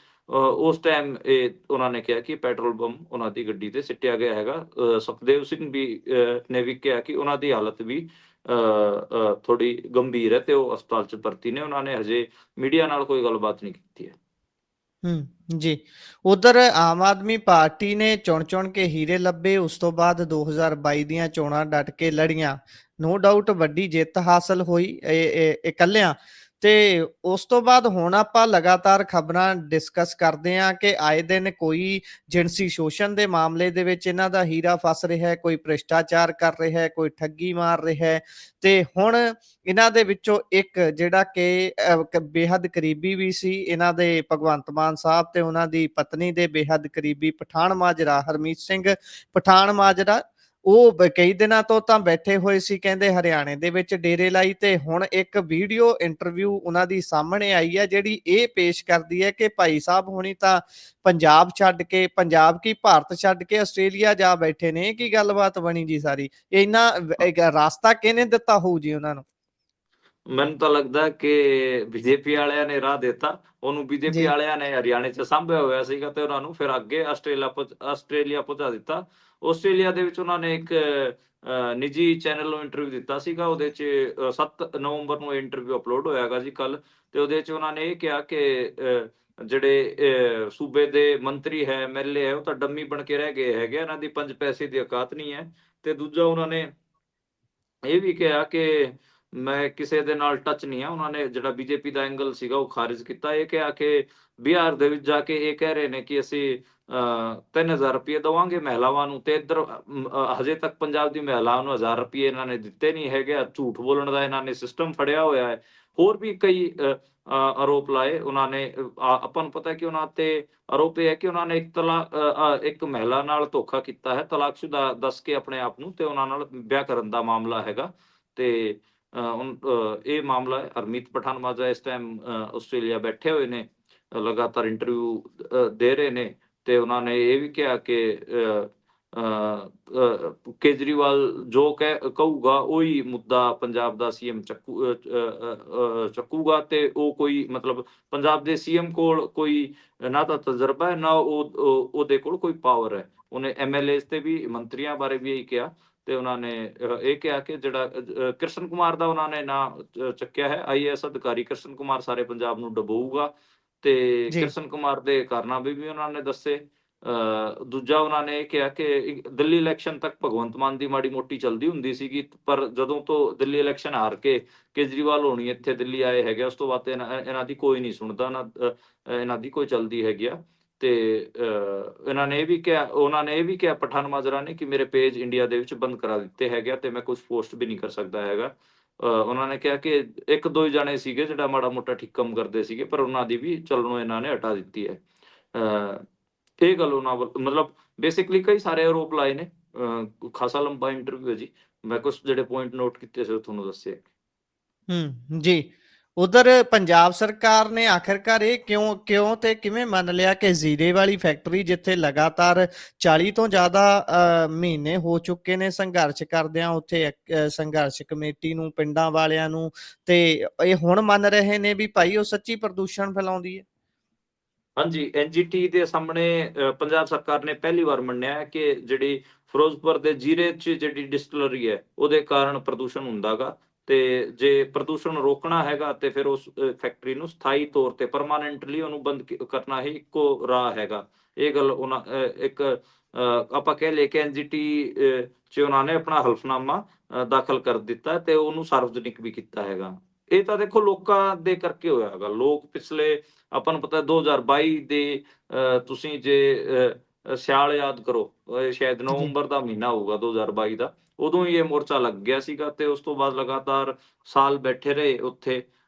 ਉਸ ਟਾਈਮ ਇਹ ਉਹਨਾਂ ਨੇ ਕਿਹਾ ਕਿ ਪੈਟਰੋਲ ਬੰਬ ਉਹਨਾਂ ਦੀ ਗੱਡੀ ਤੇ ਸਿੱਟਿਆ ਗਿਆ ਹੈਗਾ। ਸੁਖਦੇਵ ਸਿੰਘ ਵੀ ਨੇ ਵੀ ਕਿਹਾ ਕਿ ਉਹਨਾਂ ਦੀ ਹਾਲਤ ਵੀ ਥੋੜੀ ਗੰਭੀਰ ਹੈ ਤੇ ਉਹ ਹਸਪਤਾਲ 'ਚ ਭਰਤੀ ਨੇ। ਉਹਨਾਂ ਨੇ ਹਜੇ ਮੀਡੀਆ ਨਾਲ ਕੋਈ ਗੱਲਬਾਤ ਨਹੀਂ ਕੀਤੀ ਹੈ। ਜੀ। ਉਧਰ ਆਮ ਆਦਮੀ ਪਾਰਟੀ ਨੇ ਚੁਣ ਕੇ ਹੀਰੇ ਲੱਭੇ। ਉਸ ਤੋਂ ਬਾਅਦ 2022 ਦੀਆਂ ਚੋਣਾਂ ਡਟ ਕੇ ਲੜੀਆਂ। ਨੋ ਡਾਊਟ ਵੱਡੀ ਜਿੱਤ ਹਾਸਲ ਹੋਈ ਇਕੱਲਿਆਂ। ਤੇ ਉਸ ਤੋਂ ਬਾਅਦ ਹੁਣ ਆਪਾਂ ਲਗਾਤਾਰ ਖਬਰਾਂ ਡਿਸਕਸ ਕਰਦੇ ਹਾਂ ਕਿ ਆਏ ਦਿਨ ਕੋਈ ਜਿਨਸੀ ਸ਼ੋਸ਼ਣ ਦੇ ਮਾਮਲੇ ਦੇ ਵਿੱਚ ਇਹਨਾਂ ਦਾ ਹੀਰਾ ਫਸ ਰਿਹਾ ਹੈ, ਕੋਈ ਭ੍ਰਿਸ਼ਟਾਚਾਰ ਕਰ ਰਿਹਾ ਹੈ, ਕੋਈ ਠੱਗੀ ਮਾਰ ਰਿਹਾ ਹੈ। ਤੇ ਹੁਣ ਇਹਨਾਂ ਦੇ ਵਿੱਚੋਂ ਇੱਕ ਜਿਹੜਾ ਕਿ ਬੇਹੱਦ ਕਰੀਬੀ ਵੀ ਸੀ ਇਹਨਾਂ ਦੇ ਭਗਵੰਤ ਮਾਨ ਸਾਹਿਬ ਤੇ ਉਹਨਾਂ ਦੀ ਪਤਨੀ ਦੇ ਬੇਹੱਦ ਕਰੀਬੀ ਪਠਾਨ ਮਾਜਰਾ ਹਰਮੀਤ ਸਿੰਘ ਪਠਾਨ ਮਾਜਰਾ, ਉਹ ਕਈ ਦਿਨਾਂ ਤੋਂ ਤਾਂ ਬੈਠੇ ਹੋਏ ਸੀ ਕਹਿੰਦੇ ਹਰਿਆਣੇ ਦੇ ਵਿੱਚ ਡੇਰੇ ਲਾਈ। ਤੇ ਹੁਣ ਇੱਕ ਵੀਡੀਓ ਇੰਟਰਵਿਊ ਉਹਨਾਂ ਦੀ ਸਾਹਮਣੇ ਆਈ ਹੈ ਜਿਹੜੀ ਇਹ ਪੇਸ਼ ਕਰਦੀ ਹੈ ਕਿ ਭਾਈ ਸਾਹਿਬ ਹੁਣੀ ਤਾਂ ਪੰਜਾਬ ਛੱਡ ਕੇ, ਪੰਜਾਬ ਕੀ ਭਾਰਤ ਛੱਡ ਕੇ ਆਸਟ੍ਰੇਲੀਆ ਜਾ ਬੈਠੇ ਨੇ। ਕੀ ਗੱਲਬਾਤ ਬਣੀ ਜੀ ਸਾਰੀ? ਇੰਨਾ ਰਾਸਤਾ ਕਿਹਨੇ ਦਿੱਤਾ ਹੋਊ ਜੀ ਉਹਨਾਂ ਨੂੰ? ਮੈਨੂੰ ਤਾਂ ਲੱਗਦਾ ਕਿ ਬੀਜੇਪੀ ਵਾਲਿਆਂ ਨੇ ਰਾਹ ਦਿੱਤਾ ਉਹਨੂੰ। ਬੀਜੇਪੀ ਜੀ ਵਾਲਿਆਂ ਨੇ ਹਰਿਆਣੇ 'ਚ ਸਾਂਭਿਆ ਹੋਇਆ ਸੀਗਾ ਤੇ ਉਹਨਾਂ ਨੂੰ ਫਿਰ ਅੱਗੇ ਆਸਟ੍ਰੇਲੀਆ ਪਹੁੰਚਾ ਦਿੱਤਾ। ਆਸਟ੍ਰੇਲੀਆ ਦੇ ਵਿੱਚ ਉਹਨਾਂ ਨੇ ਇੱਕ ਨਿੱਜੀ ਚੈਨਲ ਨੂੰ ਇੰਟਰਵਿਊ ਦਿੱਤਾ ਸੀਗਾ। ਉਹਦੇ 'ਚ 7 ਨਵੰਬਰ ਨੂੰ ਇੰਟਰਵਿਊ ਅਪਲੋਡ ਹੋਇਆ ਹੈਗਾ ਜੀ ਕੱਲ। ਤੇ ਉਹਦੇ 'ਚ ਉਹਨਾਂ ਨੇ ਇਹ ਕਿਹਾ ਕਿ ਜਿਹੜੇ ਸੂਬੇ ਦੇ ਮੰਤਰੀ ਹੈ, ਐਮਐਲਏ ਹੈ, ਉਹ ਤਾਂ ਡੰਮੀ ਬਣ ਕੇ ਰਹਿ ਗਏ ਹੈਗੇ। ਇਹਨਾਂ ਦੀ 5 ਪੈਸੇ ਦੀ ਔਕਾਤ ਨਹੀਂ ਹੈ। ਤੇ ਦੂਜਾ ਉਹਨਾਂ ਨੇ ਇਹ ਵੀ ਕਿਹਾ ਕਿ ਮੈਂ ਕਿਸੇ ਦੇ ਨਾਲ ਟੱਚ ਨਹੀਂ ਆ। ਉਹਨਾਂ ਨੇ ਜਿਹੜਾ ਬੀਜੇਪੀ ਦਾ ਐਂਗਲ ਸੀਗਾ ਉਹ ਖਾਰਿਜ ਕੀਤਾ। ਇਹ ਕਿਹਾ ਕਿ ਬਿਹਾਰ ਦੇ ਵਿੱਚ ਜਾ ਕੇ ਇਹ ਕਹਿ ਰਹੇ ਨੇ ਕਿ ਅਸੀਂ 3000 ਰੁਪਏ ਦੇਵਾਂਗੇ ਮਹਿਲਾਵਾਂ ਨੂੰ ਤੇ ਇੱਧਰ ਹਜੇ ਤੱਕ ਪੰਜਾਬ ਦੀ ਮਹਿਲਾਵਾਂ ਨੂੰ 1000 ਰੁਪਏ ਇਹਨਾਂ ਨੇ ਦਿੱਤੇ ਨਹੀਂ ਹੈਗੇ। ਝੂਠ ਬੋਲਣ ਦਾ ਇਹਨਾਂ ਨੇ ਸਿਸਟਮ ਫੜਿਆ ਹੋਇਆ ਹੈ। ਹੋਰ ਵੀ ਕਈ ਆਰੋਪ ਲਾਏ ਉਹਨਾਂ ਨੇ। ਆਪਾਂ ਨੂੰ ਪਤਾ ਕਿ ਉਹਨਾਂ ਤੇ ਆਰੋਪ ਇਹ ਹੈ ਕਿ ਉਹਨਾਂ ਨੇ ਇੱਕ ਮਹਿਲਾ ਨਾਲ ਧੋਖਾ ਕੀਤਾ ਹੈ, ਤਲਾਕਸ਼ੁਦਾ ਦੱਸ ਕੇ ਆਪਣੇ ਆਪ ਨੂੰ, ਤੇ ਉਹਨਾਂ ਨਾਲ ਵਿਆਹ ਕਰਨ ਦਾ ਮਾਮਲਾ ਹੈਗਾ। ਤੇ ਇਹ ਮਾਮਲਾ ਹੈ। ਹਰਮੀਤ ਪਠਾਨ ਮਾਜਰਾ ਇਸ ਟਾਈਮ ਆਸਟ੍ਰੇਲੀਆ ਬੈਠੇ ਹੋਏ ਨੇ, ਲਗਾਤਾਰ ਇੰਟਰਵਿਊ ਦੇ ਰਹੇ ਨੇ। ਤੇ ਉਹਨਾਂ ਨੇ ਇਹ ਵੀ ਕਿਹਾ ਕਿ ਕੇਜਰੀਵਾਲ ਜੋ ਕਹੂਗਾ ਉਹੀ ਮੁੱਦਾ ਪੰਜਾਬ ਦਾ ਸੀਐਮ ਚੱਕੂਗਾ। ਤੇ ਉਹ ਕੋਈ ਮਤਲਬ ਪੰਜਾਬ ਦੇ ਸੀਐਮ ਕੋਲ ਕੋਈ ਨਾ ਤਾਂ ਤਜਰਬਾ ਹੈ, ਨਾ ਉਹਦੇ ਕੋਲ ਕੋਈ ਪਾਵਰ ਹੈ। ਉਹਨੇ ਐਮਐਲਏਸ ਤੇ ਵੀ, ਮੰਤਰੀਆਂ ਬਾਰੇ ਵੀ ਇਹੀ ਕਿਹਾ। ਤੇ ਉਹਨਾਂ ਨੇ ਇਹ ਕਿਹਾ ਕਿ ਜਿਹੜਾ ਕ੍ਰਿਸ਼ਨ ਕੁਮਾਰ ਦਾ ਉਹਨਾਂ ਨੇ ਨਾਂ ਚੱਕਿਆ ਹੈ, ਆਈਏਐਸ ਅਧਿਕਾਰੀ ਕ੍ਰਿਸ਼ਨ ਕੁਮਾਰ ਸਾਰੇ ਪੰਜਾਬ ਨੂੰ ਡਬੋਊਗਾ। ਤੇ ਜੀ ਕ੍ਰਿਸ਼ਨ ਕੁਮਾਰ ਦੇ ਕਾਰਨਾਮੇ ਵੀ ਉਹਨਾਂ ਨੇ ਦੱਸੇ। ਦੂਜਾ ਉਹਨਾਂ ਨੇ ਇਹ ਕਿਹਾ ਕਿ ਦਿੱਲੀ ਇਲੈਕਸ਼ਨ ਤੱਕ ਭਗਵੰਤ ਮਾਨ ਦੀ ਮਾੜੀ ਮੋਟੀ ਚੱਲਦੀ ਹੁੰਦੀ ਸੀਗੀ, ਪਰ ਜਦੋਂ ਤੋਂ ਦਿੱਲੀ ਇਲੈਕਸ਼ਨ ਹਾਰ ਕੇ ਕੇਜਰੀਵਾਲ ਹੋਣੀ ਇੱਥੇ ਦਿੱਲੀ ਆਏ ਹੈਗੇ, ਉਸ ਤੋਂ ਬਾਅਦ ਇਹਨਾਂ ਦੀ ਕੋਈ ਨਹੀਂ ਸੁਣਦਾ ਨਾ ਇਹਨਾਂ ਦੀ ਕੋਈ ਚੱਲਦੀ ਹੈਗੀ ਆ। ਤੇ ਉਹਨਾਂ ਨੇ ਇਹ ਵੀ ਕਿਹਾ ਪਠਾਨ ਮਾਜਰਾ ਨੇ ਕਿ ਮੇਰੇ ਪੇਜ ਇੰਡੀਆ ਦੇ ਵਿੱਚ ਬੰਦ ਕਰਾ ਦਿੱਤੇ ਹੈਗੇ ਆ ਤੇ ਮੈਂ ਕੁਝ ਪੋਸਟ ਵੀ ਨਹੀਂ ਕਰ ਸਕਦਾ ਹੈਗਾ। ਉਹਨਾਂ ਨੇ ਕਿਹਾ ਕਿ 1-2 ਜਣੇ ਸੀਗੇ ਜਿਹੜਾ ਮਾੜਾ ਮੋਟਾ ਠੀਕ ਕੰਮ ਕਰਦੇ ਸੀਗੇ, ਪਰ ਉਹਨਾਂ ਦੀ ਵੀ ਚੱਲਣੋਂ ਇਹਨਾਂ ਨੇ ਹਟਾ ਦਿੱਤੀ ਹੈ। ਇਹ ਗੱਲ ਉਹਨਾਂ ਮਤਲਬ ਬੇਸਿਕਲੀ ਕਈ ਸਾਰੇ ਆਰੋਪ ਲਾਏ ਨੇ। ਖਾਸਾ ਲੰਬਾ ਇੰਟਰਵਿਊ ਹੈ ਜੀ। ਮੈਂ ਕੁਝ ਜਿਹੜੇ ਪੁਆਇੰਟ ਨੋਟ ਕੀਤੇ ਸੀ ਉਹ ਤੁਹਾਨੂੰ ਦੱਸੇ। ਜੀ। ਉਧਰ ਪੰਜਾਬ ਸਰਕਾਰ ਨੇ ਆਖਿਰਕਾਰ ਇਹ ਕਿਉਂ ਤੇ ਕਿਵੇਂ ਮੰਨ ਲਿਆ ਕਿ ਜ਼ੀਰੇ ਵਾਲੀ ਫੈਕਟਰੀ, ਜਿੱਥੇ ਲਗਾਤਾਰ 40 ਤੋਂ ਜ਼ਿਆਦਾ ਮਹੀਨੇ ਹੋ ਚੁੱਕੇ ਨੇ ਸੰਘਰਸ਼ ਕਰਦਿਆਂ, ਉੱਥੇ ਸੰਘਰਸ਼ ਕਮੇਟੀ ਨੂੰ, ਪਿੰਡਾਂ ਵਾਲਿਆਂ ਨੂੰ, ਤੇ ਇਹ ਹੁਣ ਮੰਨ ਰਹੇ ਨੇ ਵੀ ਭਾਈ ਉਹ ਸੱਚੀ ਪ੍ਰਦੂਸ਼ਣ ਫੈਲਾਉਂਦੀ ਹੈ? ਹਾਂਜੀ, ਐਨਜੀਟੀ ਦੇ ਸਾਹਮਣੇ ਪੰਜਾਬ ਸਰਕਾਰ ਨੇ ਪਹਿਲੀ ਵਾਰ ਮੰਨਿਆ ਹੈ ਕਿ ਜਿਹੜੀ ਫਿਰੋਜ਼ਪੁਰ ਦੇ ਜੀਰੇ 'ਚ ਜਿਹੜੀ ਡਿਸਟਿਲਰੀ ਹੈ ਉਹਦੇ ਕਾਰਨ ਪ੍ਰਦੂਸ਼ਣ ਹੁੰਦਾ ਗਾ। ਤੇ ਜੇ ਪ੍ਰਦੂਸ਼ਣ ਰੋਕਣਾ ਹੈਗਾ ਤੇ ਫਿਰ ਉਸ ਫੈਕਟਰੀ ਨੂੰ ਸਥਾਈ ਤੌਰ ਤੇ ਪਰਮਾਨੈਂਟਲੀ ਉਹਨੂੰ ਬੰਦ ਕਰਨਾ ਹੀ ਇੱਕੋ ਰਾਹ ਹੈਗਾ। ਇਹ ਗੱਲ ਉਹਨਾਂ ਇੱਕ ਆਪਾਂ ਕਹਿ ਲਈਏ ਕਿ ਐਨਜੀਟੀ 'ਚ ਉਹਨਾਂ ਨੇ ਆਪਣਾ ਹਲਫਨਾਮਾ ਦਾਖਲ ਕਰ ਦਿੱਤਾ ਤੇ ਉਹਨੂੰ ਸਾਰਵਜਨਿਕ ਵੀ ਕੀਤਾ ਹੈਗਾ। ਇਹ ਤਾਂ ਦੇਖੋ ਲੋਕਾਂ ਦੇ ਕਰਕੇ ਹੋਇਆ ਹੈਗਾ। ਲੋਕ ਪਿਛਲੇ ਆਪਾਂ ਨੂੰ ਪਤਾ 2022 ਦੇ ਤੁਸੀਂ ਜੇ ਸਿਆਲ ਯਾਦ ਕਰੋ, ਸ਼ਾਇਦ ਜੀ। ਨਵੰਬਰ ਦਾ ਮਹੀਨਾ ਹੋਊਗਾ 2022 ਦਾ, ਉਦੋਂ ਹੀ ਇਹ ਮੋਰਚਾ ਲੱਗ ਗਿਆ ਸੀਗਾ ਤੇ ਉਸ ਤੋਂ ਬਾਅਦ ਲਗਾਤਾਰ ਸਾਲ ਬੈਠੇ ਰਹੇ ਉੱਥੇ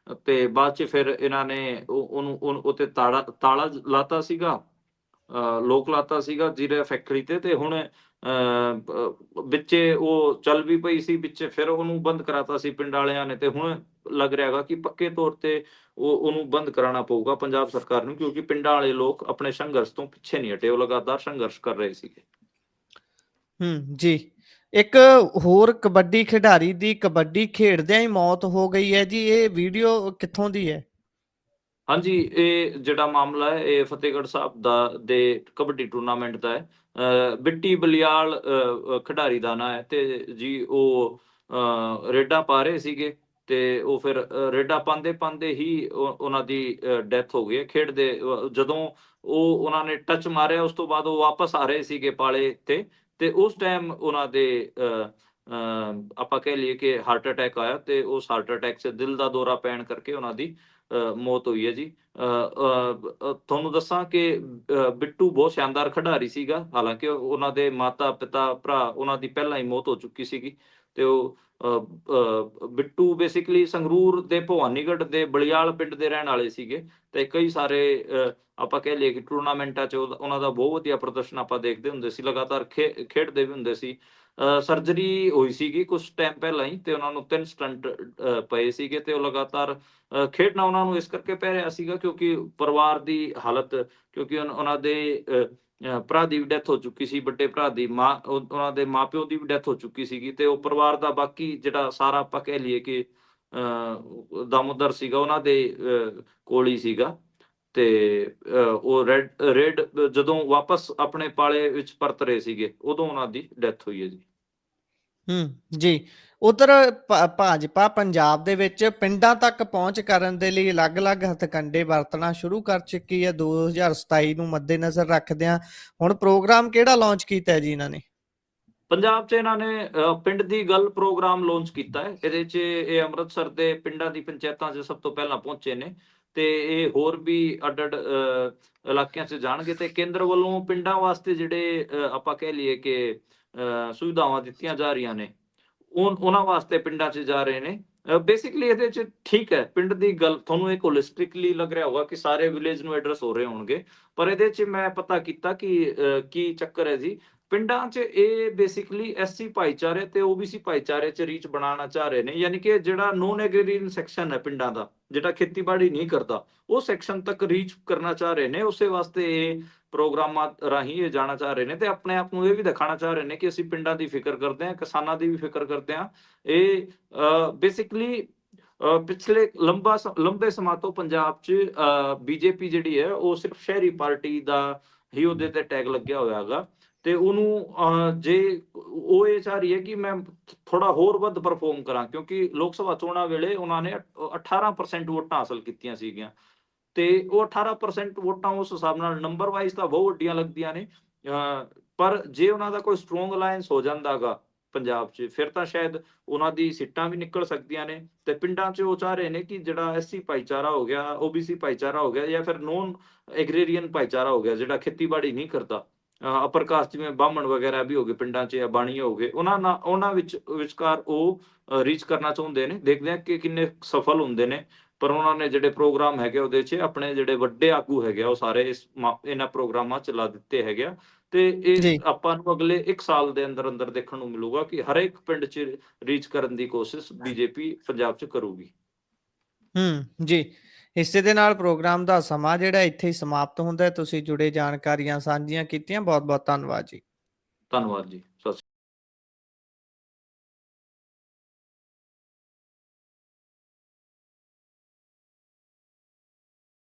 ਤੇ ਬਾਅਦ 'ਚ ਫਿਰ ਇਹਨਾਂ ਨੇ ਉਹਨੂੰ ਉਹ ਤੇ ਤਾਲਾ ਲਾਤਾ ਸੀਗਾ, ਲੋਕ ਲਾਤਾ ਸੀਗਾ ਜੀਰਾ ਫੈਕਟਰੀ ਤੇ ਹੁਣ ਵਿੱਚੇ ਉਹ ਚੱਲ ਵੀ ਪਈ ਸੀ, ਵਿੱਚੇ ਫਿਰ ਉਹਨੂੰ ਬੰਦ ਕਰਾਤਾ ਸੀ ਪਿੰਡ ਵਾਲਿਆਂ ਨੇ ਤੇ ਹੁਣ ਲੱਗ ਰਿਹਾ ਹੈਗਾ ਕਿ ਪੱਕੇ ਤੌਰ ਤੇ ਉਹਨੂੰ ਬੰਦ ਕਰਾਉਣਾ ਪਊਗਾ ਪੰਜਾਬ ਸਰਕਾਰ ਨੂੰ, ਕਿਉਂਕਿ ਪਿੰਡਾਂ ਵਾਲੇ ਲੋਕ ਆਪਣੇ ਸੰਘਰਸ਼ ਤੋਂ ਪਿੱਛੇ ਨਹੀਂ ਹਟੇ, ਉਹ ਲਗਾਤਾਰ ਸੰਘਰਸ਼ ਕਰ ਰਹੇ ਸੀਗੇ। ਜੀ। ਇੱਕ ਹੋਰ ਕਬੱਡੀ ਖਿਡਾਰੀ ਦੀ ਕਬੱਡੀ ਖੇਡਦਿਆਂ ਹੀ ਮੌਤ ਹੋ ਗਈ ਹੈ ਜੀ, ਇਹ ਵੀਡੀਓ ਕਿੱਥੋਂ ਦੀ ਹੈ? ਹਾਂਜੀ, ਇਹ ਜਿਹੜਾ ਮਾਮਲਾ ਹੈ ਇਹ ਫਤਿਹਗੜ੍ਹ ਸਾਹਿਬ ਦੇ ਕਬੱਡੀ ਟੂਰਨਾਮੈਂਟ ਦਾ ਹੈ। ਬਿੱਟੀ ਬਲਿਆਲ ਖਿਡਾਰੀ ਦਾ ਨਾਂ ਹੈ ਤੇ ਜੀ ਉਹ ਰੇਡਾਂ ਪਾ ਰਹੇ ਸੀਗੇ ਤੇ ਉਹ ਫਿਰ ਰੇਡਾਂ ਪਾਉਂਦੇ ਹੀ ਉਹਨਾਂ ਦੀ ਡੈਥ ਹੋ ਗਈ ਹੈ। ਖੇਡਦੇ ਜਦੋਂ ਉਹਨਾਂ ਨੇ ਟੱਚ ਮਾਰਿਆ ਉਸ ਤੋਂ ਬਾਅਦ ਉਹ ਵਾਪਸ ਆ ਰਹੇ ਸੀਗੇ ਪਾਲੇ ਤੇ ਉਸ ਟਾਈਮ ਉਹਨਾਂ ਦੇ ਆਪਾਂ ਕਹਿ ਲਈਏ ਕਿ ਹਾਰਟ ਅਟੈਕ ਆਇਆ ਤੇ ਉਸ ਹਾਰਟ ਅਟੈਕ 'ਚ ਦਿਲ ਦਾ ਦੌਰਾ ਪੈਣ ਕਰਕੇ ਉਹਨਾਂ ਦੀ ਮੌਤ ਹੋਈ ਹੈ ਜੀ। ਤੁਹਾਨੂੰ ਦੱਸਾਂ ਕਿ ਬਿੱਟੂ ਬਹੁਤ ਸ਼ਾਨਦਾਰ ਖਿਡਾਰੀ ਸੀਗਾ, ਹਾਲਾਂਕਿ ਉਹਨਾਂ ਦੇ ਮਾਤਾ ਪਿਤਾ ਭਰਾ ਉਹਨਾਂ ਦੀ ਪਹਿਲਾਂ ਹੀ ਮੌਤ ਹੋ ਚੁੱਕੀ ਸੀਗੀ ਤੇ ਉਹ ਬਿੱਟੂ ਬੇਸਿਕਲੀ ਸੰਗਰੂਰ ਦੇ ਭਵਾਨੀਗੜ੍ਹ ਦੇ ਬਲਿਆਲ ਪਿੰਡ ਦੇ ਰਹਿਣ ਵਾਲੇ ਸੀਗੇ ਤੇ ਕਈ ਸਾਰੇ ਆਪਾਂ ਕਹਿ ਲਈਏ ਕਿ ਟੂਰਨਾਮੈਂਟਾਂ 'ਚ ਉਹਨਾਂ ਦਾ ਬਹੁਤ ਵਧੀਆ ਪ੍ਰਦਰਸ਼ਨ ਆਪਾਂ ਦੇਖਦੇ ਹੁੰਦੇ ਸੀ, ਲਗਾਤਾਰ ਖੇਡਦੇ ਵੀ ਹੁੰਦੇ ਸੀ। ਸਰਜਰੀ ਹੋਈ ਸੀਗੀ ਕੁਛ ਟਾਈਮ ਪਹਿਲਾਂ ਹੀ ਤੇ ਉਹਨਾਂ ਨੂੰ 3 ਸਟੰਟ ਪਏ ਸੀਗੇ ਤੇ ਉਹ ਲਗਾਤਾਰ ਖੇਡਣਾ ਉਹਨਾਂ ਨੂੰ ਇਸ ਕਰਕੇ ਪੈ ਰਿਹਾ ਸੀਗਾ ਕਿਉਂਕਿ ਪਰਿਵਾਰ ਦੀ ਹਾਲਤ, ਕਿਉਂਕਿ ਉਹਨਾਂ ਦੇ ਭਰਾ ਦੀ ਵੀ ਡੈਥ ਹੋ ਚੁੱਕੀ ਸੀ, ਵੱਡੇ ਭਰਾ ਦੀ ਉਹਨਾਂ ਦੇ ਮਾਪਿਓ ਦੀ ਵੀ ਡੈਥ ਹੋ ਚੁੱਕੀ ਸੀਗੀ ਤੇ ਉਹ ਪਰਿਵਾਰ ਦਾ ਬਾਕੀ ਜਿਹੜਾ ਸਾਰਾ ਆਪਾਂ ਕਹਿ ਲਈਏ ਕਿ ਦਾਮੋਦਰ ਸੀਗਾ ਉਹਨਾਂ ਦੇ ਕੋਲ ਹੀ ਸੀਗਾ ਤੇ ਉਹ ਰੈਡ ਜਦੋਂ ਵਾਪਸ ਆਪਣੇ ਪਾਲੇ ਵਿੱਚ ਪਰਤ ਰਹੇ ਸੀਗੇ ਉਦੋਂ ਉਹਨਾਂ ਦੀ ਡੈਥ ਹੋਈ ਹੈ ਜੀ। ਜੀ। ਉਧਰ ਭਾਜਪਾ ਪੰਜਾਬ ਦੇ ਵਿੱਚ ਪਿੰਡਾਂ ਤੱਕ ਪਹੁੰਚ ਕਰਨ ਦੇ ਲਈ ਅਲੱਗ-ਅਲੱਗ ਹਥਕੰਡੇ ਵਰਤਣਾ ਸ਼ੁਰੂ ਕਰ ਚੁੱਕੀ ਹੈ 2027 ਨੂੰ ਮੱਦੇਨਜ਼ਰ ਰੱਖਦਿਆਂ। ਹੁਣ ਪ੍ਰੋਗਰਾਮ ਕਿਹੜਾ ਲਾਂਚ ਕੀਤਾ ਹੈ ਜੀ ਇਹਨਾਂ ਨੇ? ਪੰਜਾਬ 'ਚ ਇਹਨਾਂ ਨੇ ਪਿੰਡ ਦੀ ਗੱਲ ਪ੍ਰੋਗਰਾਮ ਲਾਂਚ ਕੀਤਾ ਹੈ। ਇਹਦੇ 'ਚ ਇਹ ਅੰਮ੍ਰਿਤਸਰ ਦੇ ਪਿੰਡਾਂ ਦੀ ਪੰਚਾਇਤਾਂ 'ਚ ਸਭ ਤੋਂ ਪਹਿਲਾਂ ਪਹੁੰਚੇ ਨੇ ਤੇ ਇਹ ਹੋਰ ਵੀ ਅੱਡ-ਅੱਡ ਇਲਾਕਿਆਂ 'ਚ ਜਾਣਗੇ ਤੇ ਕੇਂਦਰ ਵੱਲੋਂ ਪਿੰਡਾਂ ਵਾਸਤੇ ਜਿਹੜੇ ਆਪਾਂ ਕਹਿ ਲਈਏ ਕਿ ਸੁਵਿਧਾਵਾਂ ਦਿੱਤੀਆਂ ਜਾ ਰਹੀਆਂ ਨੇ, ਉਹਨਾਂ ਵਾਸਤੇ ਪਿੰਡਾਂ 'ਚ ਜਾ ਰਹੇ ਨੇ। ਬੇਸਿਕਲੀ ਇਹਦੇ 'ਚ ਠੀਕ ਹੈ, ਪਿੰਡ ਦੀ ਗੱਲ ਤੁਹਾਨੂੰ ਇੱਕ ਹੋਲਿਸਟਿਕਲੀ ਲੱਗ ਰਿਹਾ ਹੋਊਗਾ ਕਿ ਸਾਰੇ ਵਿਲੇਜ ਨੂੰ ਐਡਰੈਸ ਹੋ ਰਹੇ ਹੋਣਗੇ, ਪਰ ਇਹਦੇ 'ਚ ਮੈਂ ਪਤਾ ਕੀਤਾ ਕਿ ਕੀ ਚੱਕਰ ਹੈ ਜੀ। ਪਿੰਡਾਂ 'ਚ ਇਹ ਬੇਸਿਕਲੀ ਐਸਸੀ ਭਾਈਚਾਰੇ ਤੇ ਓਬੀਸੀ ਭਾਈਚਾਰੇ 'ਚ ਰੀਚ ਬਣਾਉਣਾ ਚਾਹ ਰਹੇ ਨੇ, ਯਾਨੀ ਕਿ ਜਿਹੜਾ ਨੋਨ ਐਗਰੀਰੀਅਨ ਸੈਕਸ਼ਨ ਹੈ ਪਿੰਡਾਂ ਦਾ, ਜਿਹੜਾ ਖੇਤੀਬਾੜੀ ਨਹੀਂ ਕਰਦਾ, ਉਹ ਸੈਕਸ਼ਨ ਤੱਕ ਰੀਚ ਕਰਨਾ ਚਾਹ ਰਹੇ ਨੇ। ਉਸੇ ਵਾਸਤੇ ਇਹ ਪ੍ਰੋਗਰਾਮਾਂ ਰਾਹੀਂ ਇਹ ਜਾਣਾ ਚਾਹ ਰਹੇ ਨੇ ਤੇ ਆਪਣੇ ਆਪ ਨੂੰ ਇਹ ਵੀ ਦਿਖਾਉਣਾ ਚਾਹ ਰਹੇ ਨੇ ਕਿ ਅਸੀਂ ਪਿੰਡਾਂ ਦੀ ਫਿਕਰ ਕਰਦੇ ਹਾਂ, ਕਿਸਾਨਾਂ ਦੀ ਵੀ ਫਿਕਰ ਕਰਦੇ ਹਾਂ। ਇਹ ਬੇਸਿਕਲੀ ਪਿਛਲੇ ਲੰਬੇ ਸਮਾਂ ਤੋਂ ਪੰਜਾਬ 'ਚ ਬੀਜੇਪੀ ਜਿਹੜੀ ਹੈ ਉਹ ਸਿਰਫ ਸ਼ਹਿਰੀ ਪਾਰਟੀ ਦਾ ਹੀ ਉਹਦੇ ਤੇ ਟੈਗ ਲੱਗਿਆ ਹੋਇਆ ਹੈਗਾ ਤੇ ਉਹਨੂੰ ਜੇ ਉਹ ਇਹ ਚਾਹ ਰਹੀ ਹੈ ਕਿ ਮੈਂ ਥੋੜਾ ਹੋਰ ਵੱਧ ਪਰਫਾਰਮ ਕਰਾਂ, ਕਿਉਂਕਿ ਲੋਕ ਸਭਾ ਚੋਣਾਂ ਵੇਲੇ ਉਹਨਾਂ ਨੇ 18% ਵੋਟਾਂ ਹਾਸਲ ਕੀਤੀਆਂ ਸੀਗੀਆਂ ਤੇ ਉਹ 18% ਵੋਟਾਂ ਉਸ ਹਿਸਾਬ ਨਾਲ ਨੰਬਰ ਵਾਈਜ਼ ਤਾਂ ਬਹੁਤ ਵੱਡੀਆਂ ਲੱਗਦੀਆਂ ਨੇ, ਪਰ ਜੇ ਉਹਨਾਂ ਦਾ ਕੋਈ ਸਟਰੋਂਗ ਅਲਾਈਅੰਸ ਹੋ ਜਾਂਦਾਗਾ ਪੰਜਾਬ 'ਚ ਫਿਰ ਤਾਂ ਸ਼ਾਇਦ ਉਹਨਾਂ ਦੀ ਸੀਟਾਂ ਵੀ ਨਿਕਲ ਸਕਦੀਆਂ ਨੇ ਤੇ ਪਿੰਡਾਂ 'ਚ ਉਹ ਚਾਹ ਰਹੇ ਨੇ ਕਿ ਜਿਹੜਾ ਐਸਸੀ ਭਾਈਚਾਰਾ ਹੋ ਗਿਆ, ਓਬੀਸੀ ਭਾਈਚਾਰਾ ਹੋ ਗਿਆ ਜਾਂ ਫਿਰ ਨੋਨ ਐਗਰੀਰੀਅਨ ਭਾਈਚਾਰਾ ਹੋ ਗਿਆ ਜਿਹੜਾ ਖੇਤੀਬਾੜੀ ਨਹੀਂ ਕਰਦਾ, ਅਪਰ ਕਾਸਟ ਜਿਵੇਂ ਬਾਹਮਣ ਵਗੈਰਾ ਵੀ ਹੋ ਗਏ ਪਿੰਡਾਂ 'ਚ ਜਾਂ ਬਾਣੀਏ ਹੋ ਗਏ, ਉਹਨਾਂ ਵਿਚਕਾਰ ਉਹ ਰੀਚ ਕਰਨਾ ਚਾਹੁੰਦੇ ਨੇ। ਦੇਖਦੇ ਆ ਕਿ ਕਿੰਨੇ ਸਫਲ ਹੁੰਦੇ ਨੇ, ਪਰ ਉਹਨਾਂ ਨੇ ਜਿਹੜੇ ਪ੍ਰੋਗਰਾਮ ਹੈਗੇ ਉਹਦੇ 'ਚ ਆਪਣੇ ਜਿਹੜੇ ਵੱਡੇ ਆਗੂ ਹੈਗੇ ਉਹ ਸਾਰੇ ਇਹਨਾਂ ਪ੍ਰੋਗਰਾਮਾਂ 'ਚ ਲਾ ਦਿੱਤੇ ਹੈਗੇ ਆ ਤੇ ਇਹ ਜੀ। ਆਪਾਂ ਨੂੰ ਅਗਲੇ 1 ਸਾਲ ਦੇ ਅੰਦਰ ਦੇਖਣ ਨੂੰ ਮਿਲੂਗਾ ਕਿ ਹਰੇਕ ਪਿੰਡ 'ਚ ਰੀਚ ਕਰਨ ਦੀ ਕੋਸ਼ਿਸ਼ ਬੀਜੇਪੀ ਪੰਜਾਬ 'ਚ ਕਰੂਗੀ। ਜੀ। ਇਸੇ ਦੇ ਨਾਲ ਪ੍ਰੋਗਰਾਮ ਦਾ ਸਮਾਂ ਜਿਹੜਾ ਇੱਥੇ ਹੀ ਸਮਾਪਤ ਹੁੰਦਾ ਹੈ। ਤੁਸੀਂ ਜੁੜੇ ਜਾਣਕਾਰੀਆਂ ਸਾਂਝੀਆਂ ਕੀਤੀਆਂ, ਬਹੁਤ ਬਹੁਤ ਧੰਨਵਾਦ ਜੀ। ਧੰਨਵਾਦ ਜੀ। ਸਤਿ